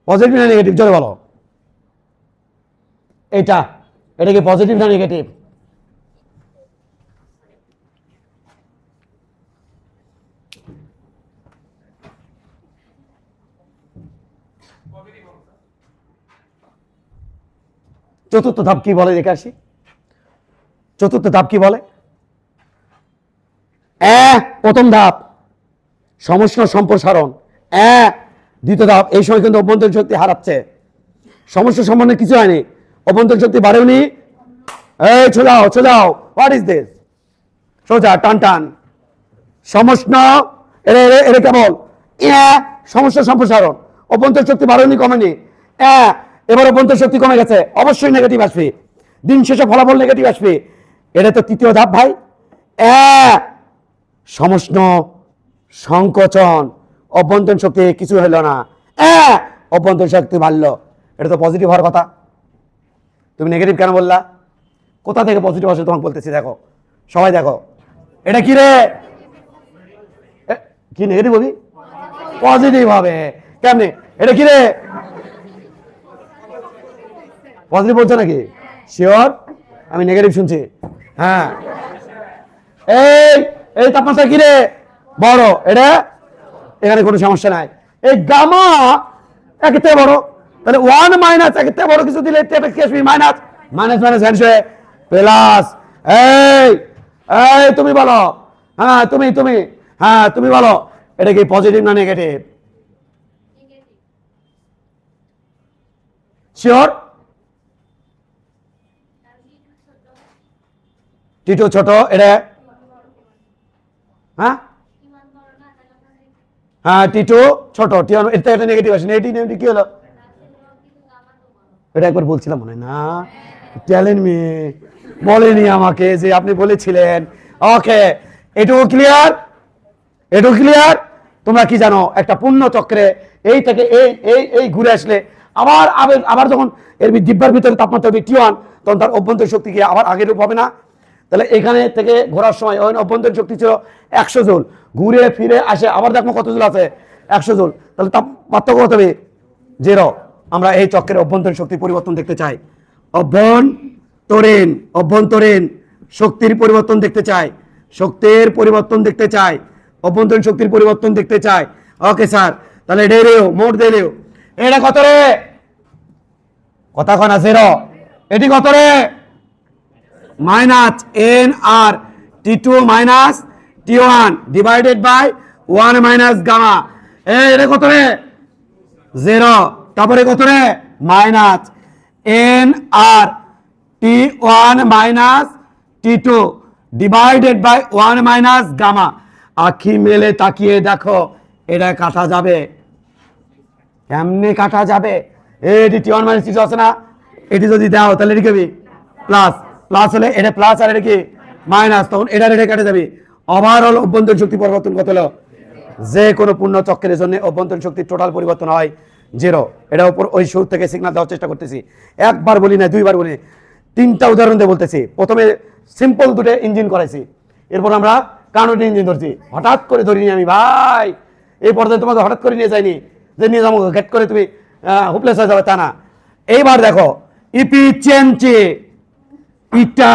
পজিটিভ না নেগেটিভ জোরে বলো। এটা কি পজিটিভ না নেগেটিভ? চতুর্থ ধাপ কি বলে দেখে আসি। চতুর্থ ধাপ কি বলে? প্রথম ধাপ সমষ্ণ সম্প্রসারণ, দ্বিতীয় ধাপ এই সময় কিন্তু অভ্যন্তরীণ শক্তি হারাচ্ছে। সমস্যা সম্বন্ধে কিছু হয়নি, অভ্যন্তরীণ শক্তি বাড়েওনি। এই সোজাও হোয়াট ইজ দিস, সোজা টান টান সমষ্ণ, এটা কেবল সমস্যা সম্প্রসারণ, অভ্যন্তরীণ শক্তি বাড়েওনি কমেনি। এবার অভ্যন্তরীণ শক্তি কমে গেছে, অবশ্যই নেগেটিভ আসবে, দিন শেষে ফলাফল নেগেটিভ আসবে। এটা তো তৃতীয় ধাপ ভাই। সমষ্ণ সংকোচন, অভ্যন্তরীণ শক্তি কিছু হলো না, অভ্যন্তরীণ শক্তি বাড়লো। এটা তো পজিটিভ হওয়ার কথা, তুমি নেগেটিভ কেন বললা? কোথা থেকে পজিটিভ আসে তোমাকে বলতেছি, দেখো সবাই দেখো, এটা কি রে, কি নেগেটিভ হবি, পজিটিভ হবে কেমনে? এটা কি রে, পজিটিভ বলছো নাকি? শিওর? আমি নেগেটিভ শুনছি। হ্যাঁ এই তাপমাত্রা কি রে, বড়, এটা এখানে কোনো সমস্যা নাই। এই গামা একের থেকে বড়, তাহলে 1 মাইনাস একের থেকে বড় কিছু দিলে মাইনাস মাইনাস মাইনাস হ্যান্ডসে প্লাস। এই তুমি বলো, হ্যাঁ তুমি বলো, এটা কি পজিটিভ না নেগেটিভ? শিওর? T2 ছোট, এটা হ্যাঁ T2 ছোট, T1 এটা নেগেটিভ আসে, নেগেটিভ কি হলো? এটা একবার বলছিলাম মনে না, টেলেন মি বলেনি আমাকে যে আপনি বলেছিলেন। ওকে, এটুকু ক্লিয়ার? তোমরা কি জানো একটা পূর্ণ চক্রে এই থেকে এই ঘুরে আসলে আবার যখন এর ডিব্বার ভিতরে তাপমাত্রা হবে T1, তখন তার অভ্যন্তরীণ শক্তি কি আবার আগের রূপ হবে না? তাহলে এখানে থেকে ঘোরার সময় অভ্যন্তরীণ শক্তি ছিল 100 জুল, ঘুরে ফিরে আসে আবার দেখো কত জুল আছে, 100 জুল। তাহলে পার্থক্য কত হবে? 0। আমরা এই চক্রের অভ্যন্তরীণ শক্তির পরিবর্তন দেখতে চাই, অভ্যন্তরীণ শক্তির পরিবর্তন দেখতে চাই, অভ্যন্তরীণ শক্তির পরিবর্তন দেখতে চাই। ওকে স্যার, তাহলে ডেলেও মোট ডেলেও এটা কত রে, কথা কয় না 0, এটি কত রে, minus N R T2 minus T1 divided by 1 minus gamma. এটা কত রে, 0। তারপরে কত রে, minus N R T1 minus T2 divided by 1 minus gamma. আখি মেলে তাকিয়ে দেখো, এটা কাটা যাবে, কেমনে কাটা যাবে? এটি টি ওয়ান মাইনাস টি টু আছে না, এটি যদি দাও তাহলে এটি কি প্লাস, প্লাস হলে এটা প্লাস আর এটা কি মাইনাস, তখন এটা এটা কেটে যাবে। ওভারঅল অভ্যন্তরীণ শক্তি পরিবর্তন কত হলো? যে কোনো পূর্ণ চক্রের জন্য অভ্যন্তরীণ শক্তির টোটাল পরিবর্তন হয় 0। এটা উপর ওই শুরু থেকে সিগন্যাল দেওয়ার চেষ্টা করতেছি, একবার বলি না, দুইবার বলি না, 3টা উদাহরণ দিয়ে বলতেছি। প্রথমে সিম্পল দুটো ইঞ্জিন করাইছি, এরপর আমরা কার্নোট ইঞ্জিন ধরছি। হঠাৎ করে ধরিনি আমি ভাই, এই পর্যায়ে তোমাকে হঠাৎ করে নিয়ে যাইনি যে নিয়ে যাবো গেট করে তুমি হোপলেস হয়ে যাবে, তা না। এইবার দেখো ইফিচিয়েন্সি ইটা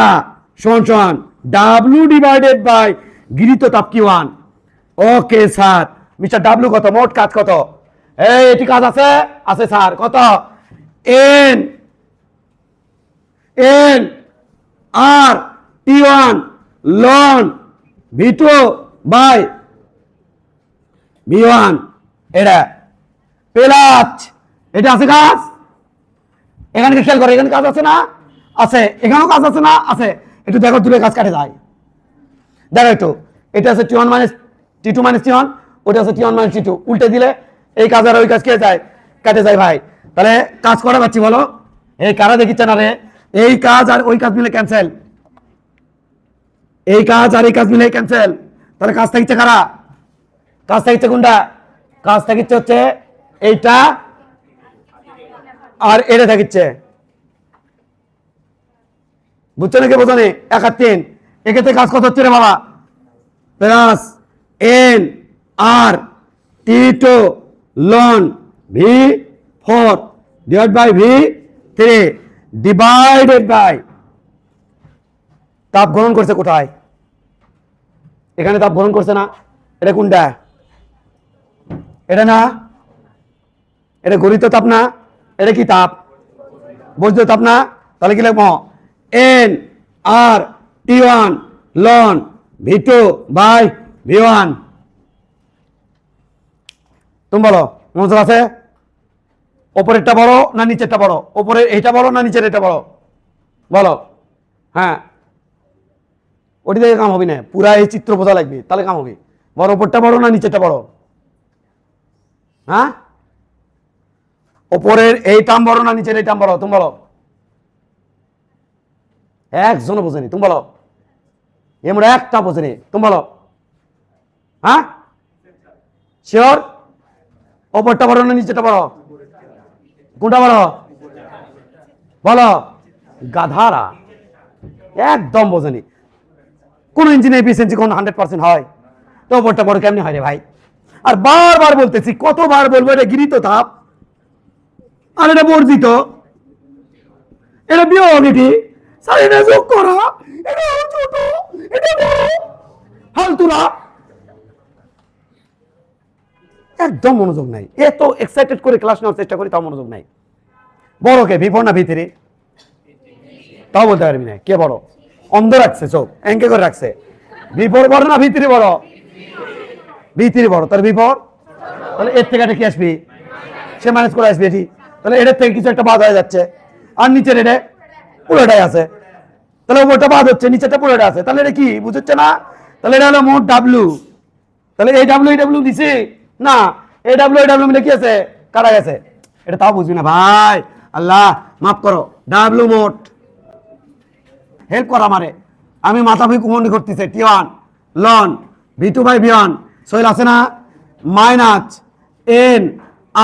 সমান সমান ডাব্লিউ ডিভাইডেড বাই গৃহীত তাপ Q1। Okay sir, mister W কত, মোট কাজ কত? এই এটি কাজ আছে আছে স্যার, কত? N N R T1 ln V2 by V1, এটা প্লাস এটা আছে কাজ। এখানে খেয়াল করে, এখানে কাজ আছে না, আছে, এখানেও কাজ আছে না, আছে। একটু দেখো দূরে কাজ কাটে যায়, দেখো একটু, এটা আছে T1 minus T2 minus T1, ওটা আছে T1 মাইনাস T2, উল্টে দিলে এই কাজ আর ওই কাজ কে যায়, কাটে যায় ভাই। তাহলে কাজ করে পাচ্ছি বলো, এই কারা দেখিচ্ছে না রে, এই কাজ আর ওই কাজ মিলে ক্যান্সেল, এই কাজ আর এই কাজ মিলে ক্যান্সেল। তাহলে কাজ থাকছে কারা, কাজ থাকছে কোনটা, কাজ থাকছে হচ্ছে এইটা আর এটা থাকছে, বুঝছো নাকি বোঝো নি? 1 আর 3, এক্ষেত্রে কাজ কত হচ্ছে রে বাবা, plus N R T2 ln V4 divide by V3 divided by তাপ গ্রহণ করছে কোথায়, এখানে তাপ গ্রহণ করছে না, এটা কোনটা, এটা না, এটা গরিত তাপ না, এটা কি তাপ, বৈদ্যুতিক তাপ না। তাহলে কি লিখবো, N R T1 ln V2 by V1। তুমি বলো মনোযোগ আছে, ওপরেরটা বড় না নিচেরটা বড়, ওপরের এইটা বড় না নিচের এটা বড়, বলো। হ্যাঁ, ওটি থেকে কাম হবে না, পুরা এই চিত্র বোঝা লাগবে, তাহলে কাম হবে। বড় ওপরটা বড় না নিচেরটা বড়, হ্যাঁ, ওপরের এই টাম বড় না নিচের এই টাম বড়, তুমি বলো। একজনও বোঝেনি, তুমি বলো, এমন একটা বোঝেনি, তুমি বলো। হ্যাঁ শিওর, ওপরটা বড় না নিচেটা বড়, কোনটা বড় বলো, গাধারা একদম বোঝেনি। কোন ইঞ্জিনের এফিসিয়েন্সি কোন 100% হয়, তো ওপরটা বড় কেমনি হয় রে ভাই? আর বারবার বলতেছি, কতবার বলবো, এটা গৃহীত তাপ আর এটা বর্জিত, এটা বিয়োগ, এটি স্যার এটা যোগ করা, এটা ছোট, এটা বড়, হালতুরা, একদম মনোযোগ নাই। এত এক্সাইটেড করে ক্লাস নেওয়ার চেষ্টা করি, তাও মনোযোগ নাই। বড় কে, V4 না V3? তাও বলতে পারবি না কে বড়, অন্ধ রাখছে চোখ, এঙ্কে করে রাখছে। V4 বড় না V3 বড়? V3 বড়, তাহলে V4, তাহলে এর থেকে এটা কি আসবি, সে ম্যানেজ করে আসবে এটি, তাহলে এটার থেকে কিছু একটা বাদ হয়ে যাচ্ছে, আর নিচের এটা পুরোটাই আছে, তাহলে ওটা বাদ হচ্ছে, নিচেরটা পুরোটা আছে, তাহলে এটা কি বুঝছে না? তাহলে এটা হলো মোট ডাব্লিউ, তাহলে এই ডাব্লিউ দিছে না, এই ডাব্লিউ মিলে কি আছে, কাটা গেছে, এটা তাও বুঝবি না ভাই, আল্লাহ মাফ করো। ডাব্লিউ মোট, হেল্প কর আমারে, আমি মাথা ভি কুমন্ডি করতেছে, T1 ln V2 by V1 সোহেল আছে না, minus N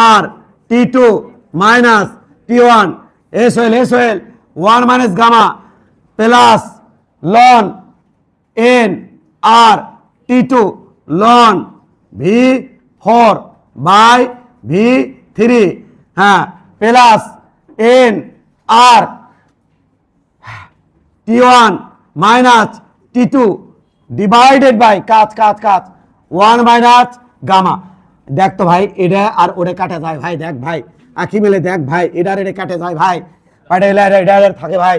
R T2 minus T1 এ সোহেল 1 minus gamma plus ln N R T2 ln V4 by V3, হ্যাঁ, plus N R T1 minus T2 divided by কাজ 1 minus gamma. দেখ তো ভাই, এটা আর ওটা কাটা যায় ভাই, দেখ ভাই, আঁকি মেলে দেখ ভাই, এটা আর এটা কাটে যায় ভাই, এটা থাকে ভাই,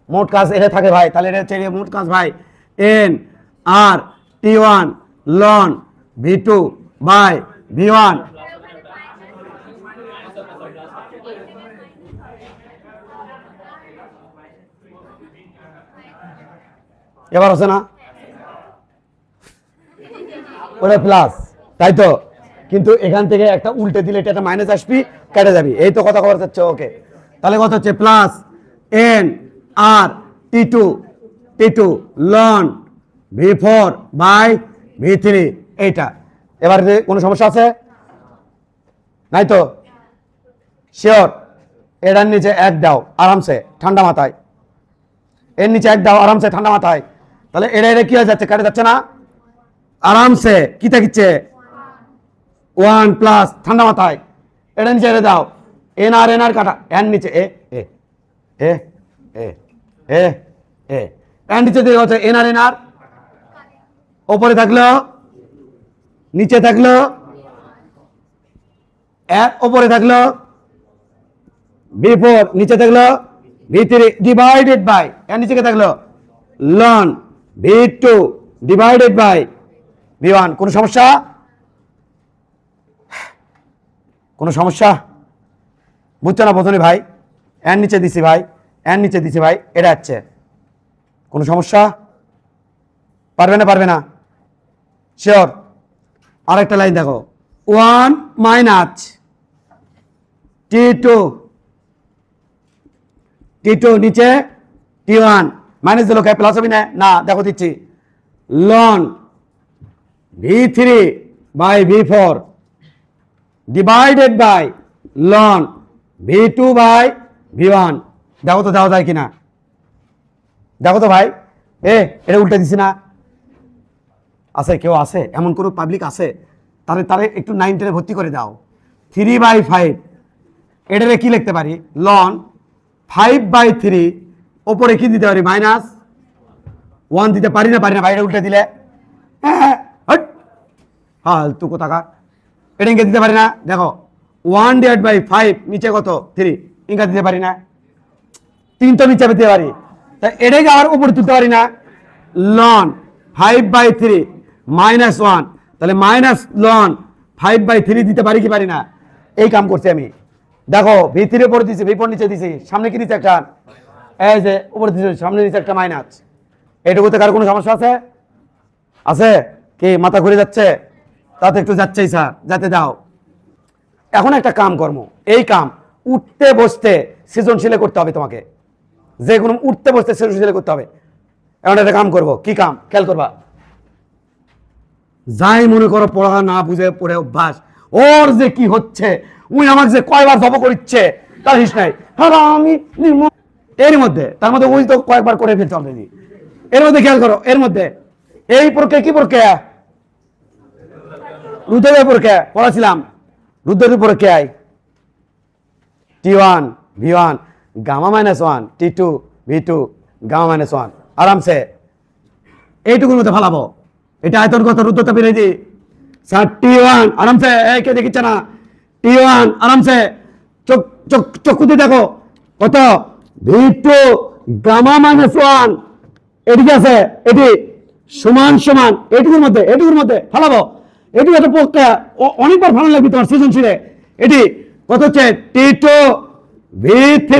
মোট কাজ এটা থাকে ভাই, তাহলে এটা হচ্ছে মোট কাজ ভাই, N R T1 ln V2 by V1। এবার আছে না, ওটা প্লাস, তাই তো কিন্তু এখান থেকে একটা উল্টে দিলে এটা একটা মাইনাস আসবি, কেটে যাবি। এই তো কথা খবর হচ্ছে। ওকে, তাহলে কত হচ্ছে plus N R T two ln V4 by V3 এইটা। এবার কোনো সমস্যা আছে নাই তো? শিওর? এটার নিচে এক দাও আরামসে ঠান্ডা মাথায়, এর নিচে এক দাও আরামসে ঠান্ডা মাথায়। তাহলে এটা কি হয়ে যাচ্ছে, কাটে যাচ্ছে না আরামসে? কি থাকিচ্ছে 1 প্লাস ঠান্ডা মাথায়। এটা নিচে এনে দাও এন আর কাটা, এর নিচে এ এ এ এ এ এ এর নিচে দিয়ে হচ্ছে এন আর ওপরে থাকলো, নিচে থাকলো, এক ওপরে থাকলো V4, নিচে থাকলো V3 ডিভাইডেড বাই এর নিচে কে থাকলো loan V2 divided by V1। কোন সমস্যা? কোন সমস্যা বুঝছো না বোঝনি ভাই? এর নিচে দিছি ভাই, এর নিচে দিছি ভাই, এটা হচ্ছে কোন সমস্যা? পারবে না? পারবে না? শিওর? আরেকটা লাইন দেখো 1 মাইনাস T2 নিচে T1 মাইনাস দিল, কে প্লাস হবে না? দেখো দিচ্ছি ln V3 by V4 divided by ln V2 by V1। দেখো তো দেওয়া যায় কিনা, দেখো তো ভাই। এটা উল্টে দিছি না? আছে কেউ আছে এমন কোনো পাবলিক আছে? তারে একটু 9 10 ভর্তি করে দাও। 3/5 এটারে কি লিখতে পারি লন 5/3 ওপরে কি দিতে পারি -1 দিতে পারি না? পারি না ভাই? এটা উল্টে দিলে ফালতু কোথাকার, এটা ইঙ্গা দিতে পারি না? দেখো 1/5 নিচে কত 3 ইঙ্গা দিতে পারি না? 3 তো নিচে দিতে পারি, তাই এটাকে আবার উপরে তুলতে পারি না? লন 5/3 -1, তাহলে মাইনাস লন 5/3 দিতে পারি কি পারি না? এই কাম করছি আমি। দেখো V3 উপরে দিছি, V4 নিচে দিছি, সামনে কি দিচ্ছে একটা এই যে উপরে দিছি, সামনে দিচ্ছে একটা মাইনাস। এইটুকুতে কার কোনো সমস্যা আছে? আছে কি মাথা ঘুরে যাচ্ছে? তাতে একটু যাচ্ছেই স্যার, যাতে দাও। এখন একটা কাম কর্ম, এই কাম উঠতে বসতে সৃজনশীলে করতে হবে তোমাকে, যে কোনো উঠতে বসতে সৃজনশীলে করতে হবে। এখন একটা কাম করবো, কি কাম খেয়াল করবা। যাই মনে করো পড়া না বুঝে পড়ে অভ্যাস, ওর যে কি হচ্ছে, উনি আমাকে যে কয়বার জব করিচ্ছে তার হিস নাই। আমি এর মধ্যে তার মধ্যে ওই তো কয়েকবার করে ফেলছে অলরেডি। এর মধ্যে খেয়াল করো, এর মধ্যে এই প্রক্রিয়া কি প্রক্রিয়া? রুদ্রের প্রক্রিয়া পড়াছিলাম। রুদ্রের প্রক্রিয়ায় T1 V1 gamma -1 T2 V2 gamma -1 আরামসে এইটুকুর মধ্যে ফালাবো। এটা আয়তন কত রুদ্রতা বেরিয়ে দি স্যার T1 আরামসে, কে দেখিচ্ছে না? T1 আরামসে চক্ষুতে দেখো কত V2 গামা -1 এদিকে আছে, এটি সমান সমান এটুকুর মধ্যে ফালাবো। এটুকু একটা প্রক্রিয়া, অনেকবার ফালানো লাগবে তোমার সৃজনশীলে। এটি কত হচ্ছে T2 V3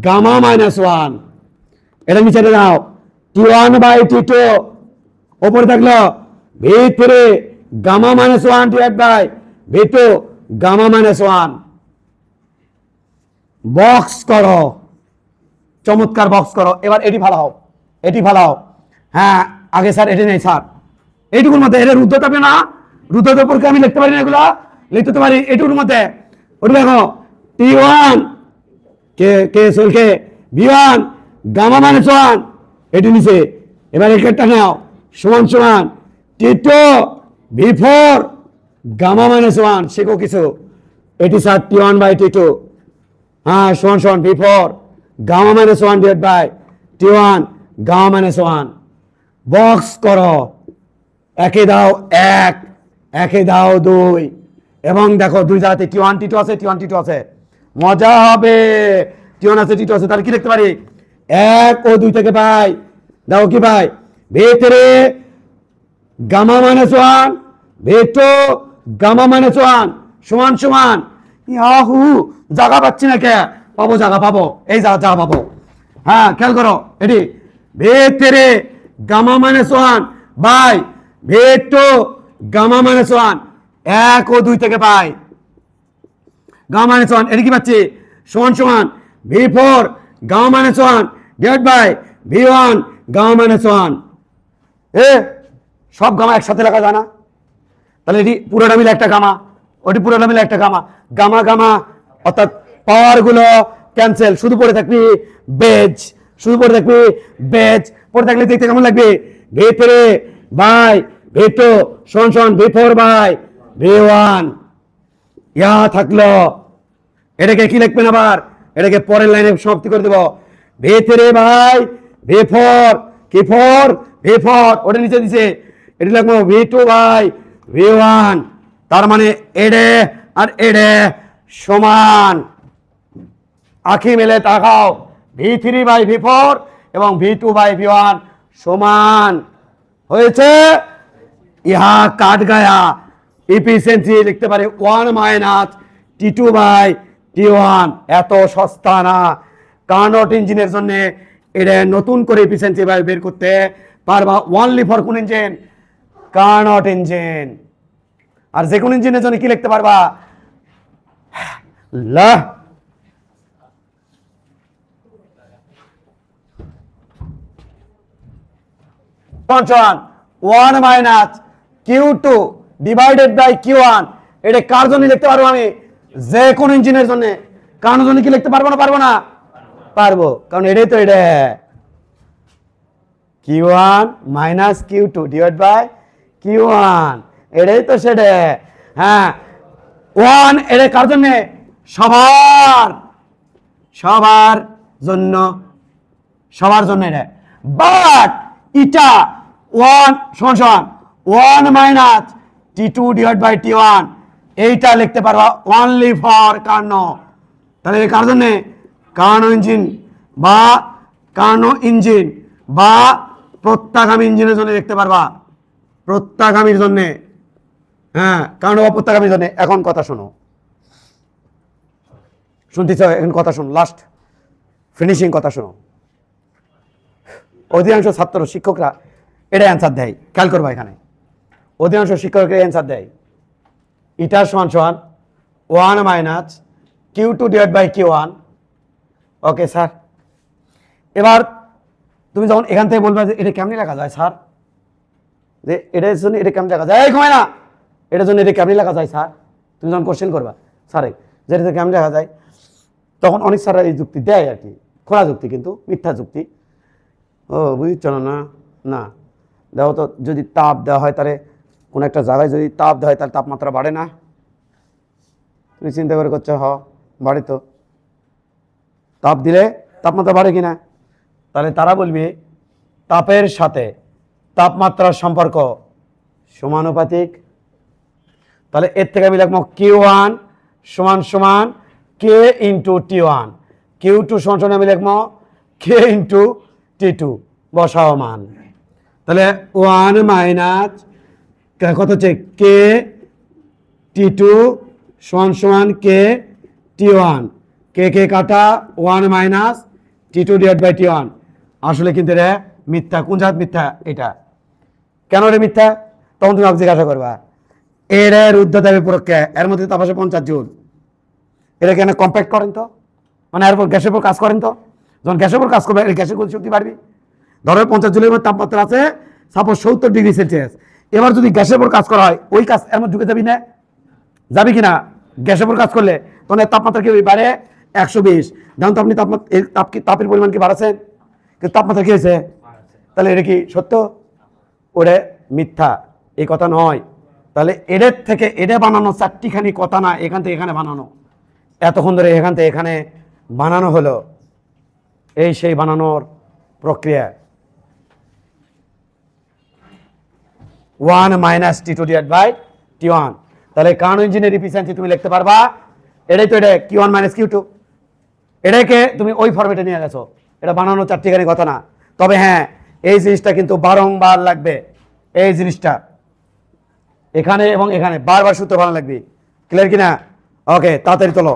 গামা -1, এটা নিচে দাও T1/T2 ওপরে থাকলো V3 gamma -1 divide by V2 gamma -1। Box করো, চমৎকার বক্স করো। এবার এটি ফালাও, এটি ফালাও। হ্যাঁ আগে স্যার এটি নেই স্যার, এইটুকুর মধ্যে এটা রুদ্ধতা না? রুদ্ধতা পরীক্ষা আমি লিখতে পারি না, এগুলা লিখতে পারি এইটুকুর মধ্যে। ওটা দেখো T1 কে V1 গামা -1 এটি নিচে। এবার একটা নাও সমান সমান T2 V4 গামা -1 শেখো কিছু। এটি স্যার T1/T2 হ্যাঁ সমান সমান V4 gamma -1 divide by T1 gamma -1। Box করো, একে দাও 1, একে দাও 2, এবং দেখো দুই জায়গাতে T1 T2 আছে, T1 T2 আছে, মজা হবে। T1 আছে T2 আছে, তাহলে কি লিখতে পারি 1 ও 2 থেকে পাই। দেখো কি পাই V3 গামা -1 V2 গামা -1 সমান সমান ইয়াহু জায়গা পাচ্ছি না কে? পাবো জায়গা, পাবো এই জায়গা পাবো। হ্যাঁ খেয়াল করো, এটি V3 gamma -1 by V2 gamma -1 1 ও 2 থেকে পাই গামা মাইনাস 1 এটা কি পাচ্ছি সমান সমান V4 gamma minus 1 divide by V1 gamma minus 1 সব গামা একসাথে লেখা যায় না তাহলে এটি পুরোটা মিলে একটা গামা ওটি পুরোটা মিলে একটা গামা গামা গামা অর্থাৎ পাওয়ার গুলো ক্যান্সেল শুধু পড়ে থাকবি বেজ শুধু পড়ে থাকবি বেজ পড়ে থাকলে দেখতে কেমন লাগবে V3 বাই V2 সমান সমান V4 বাই V1 ইয়া থাকলো এটাকে কি লিখবেন আবার এটাকে পরের লাইনে সমাপ্তি করে দেব V3 বাই V4 কি 4 V4 ওটা নিচে দিছে এটা লিখবো V2 বাই V1 তার মানে এডে আর এডে সমান আঁখি মেলে তাকাও V3 বাই V4 এবং V2 বাই V1 সমান হয়েছে ইহা কাট গায়া এফিসিয়েন্সি লিখতে পারে 1 মাইনাস T2 বাই T1 এত সস্তা না কার্নোট ইঞ্জিনের জন্য এটা নতুন করে এফিসিয়েন্সি বের করতে পারবা ওনলি ফর কোন ইঞ্জিন কার্নোট ইঞ্জিন আর যে কোন ইঞ্জিনের জন্য কি লিখতে পারবা লা সমান 1 minus Q2 divided by Q1 এটা কার জন্য লিখতে পারবো আমি যে কোন ইঞ্জিনের জন্য কার জন্য কি লিখতে পারবো না পারবো কারণ এটাই তো এটা Q1 minus Q2 divide by Q1 এটাই তো সেটা হ্যাঁ 1 এটা কার জন্য সবার জন্য এটা বাট এটা 1 সমান সমান 1 minus T2 divide by T1 এইটা লিখতে পারবা অনলি ফর কার্নো তাহলে কার জন্য কার্নো ইঞ্জিন বা প্রত্যাগামী ইঞ্জিনের জন্য লিখতে পারবা প্রত্যাগামীর জন্য হ্যাঁ কার্নো বা প্রত্যাগামীর জন্য এখন কথা শোনো শুনতেছ এখন কথা শোনো লাস্ট ফিনিশিং কথা শোনো অধিকাংশ ছাত্র শিক্ষকরা এটা অ্যান্সার দেয় খেয়াল করবা এখানে অধিকাংশ শিক্ষকরা অ্যান্সার দেয় ইটা সমান সমান 1 minus Q2 divide by Q1 okay sir এবার তুমি যখন এখান থেকে বলবে যে এটা কেমনি লেখা যায় স্যার যে এটার জন্য এটা কেমন লেখা যায় এই ঘুমায় না এটার জন্য এটা কেমনি লেখা যায় স্যার তুমি যখন কোশ্চেন করবা স্যারে যে এটা কেমন লেখা যায় তখন অনেক স্যাররা এই যুক্তি দেয় আর কি খোলা যুক্তি কিন্তু মিথ্যা যুক্তি ও বুঝছ না দেখো তো যদি তাপ দেওয়া হয় তাহলে কোনো একটা জায়গায় যদি তাপ দেওয়া হয় তাহলে তাপমাত্রা বাড়ে না তুমি চিন্তা করে করছো বাড়ে তো তাপ দিলে তাপমাত্রা বাড়ে কিনা তাহলে তারা বলবে তাপের সাথে তাপমাত্রার সম্পর্ক সমানুপাতিক তাহলে এর থেকে আমি লিখবো Q1 সমান সমান K ইন্টু T1 Q2 সমান সমান আমি লিখবো K ইন্টু T2 বসাও মান তাহলে 1 মাইনাস কত হচ্ছে K T2 সমান সমান K T1 কে কাটা 1 minus T2 divide by T1 আসলে কিন্তু এটা মিথ্যা কোন জাত মিথ্যা এটা কেন রে মিথ্যা তখন তুমি আমাকে জিজ্ঞাসা করবা এর উদ্ধতা বিপরীত এর মধ্যে তাপ আসে 50 জুল এটা কেন কম্প্যাক্ট করেন তো মানে এরপর গ্যাসের উপর কাজ করেন তো যখন গ্যাসের উপর কাজ করবে এই গ্যাসের গতি শক্তি বাড়বে ধরো 50 জুলের মধ্যে তাপমাত্রা আছে সাপোজ 70 ডিগ্রি সেলসিয়াস এবার যদি গ্যাসের উপর কাজ করা হয় ওই কাজ এর মধ্যে ঢুকে যাবি কিনা গ্যাসের উপর কাজ করলে তখন তাপমাত্রা কি বাড়ে 120 জানো তো আপনি তাপের পরিমাণ কি বাড়াচ্ছেন কিন্তু তাপমাত্রা কি হয়েছে তাহলে এটা কি সত্য ওরে মিথ্যা এই কথা নয় তাহলে এদের থেকে এটা বানানো চারটিখানি কথা না এখান থেকে এখানে বানানো এতক্ষণ ধরে এখান থেকে এখানে বানানো হলো এই সেই বানানোর প্রক্রিয়া 1 minus T2 divide by T1 তাহলে কার্নো ইঞ্জিনের এফিসিয়েন্সি তুমি লিখতে পারবা এটাই তো এটা Q1 মাইনাস Q2 এটাকে তুমি ওই ফরম্যাটে নিয়ে গেছো এটা বানানো চারটিখানি কথা না তবে হ্যাঁ এই জিনিসটা কিন্তু বারংবার লাগবে এই জিনিসটা এখানে এবং এখানে বারবার সূত্র বানানো লাগবে ক্লিয়ার কিনা ওকে তাড়াতাড়ি তোলো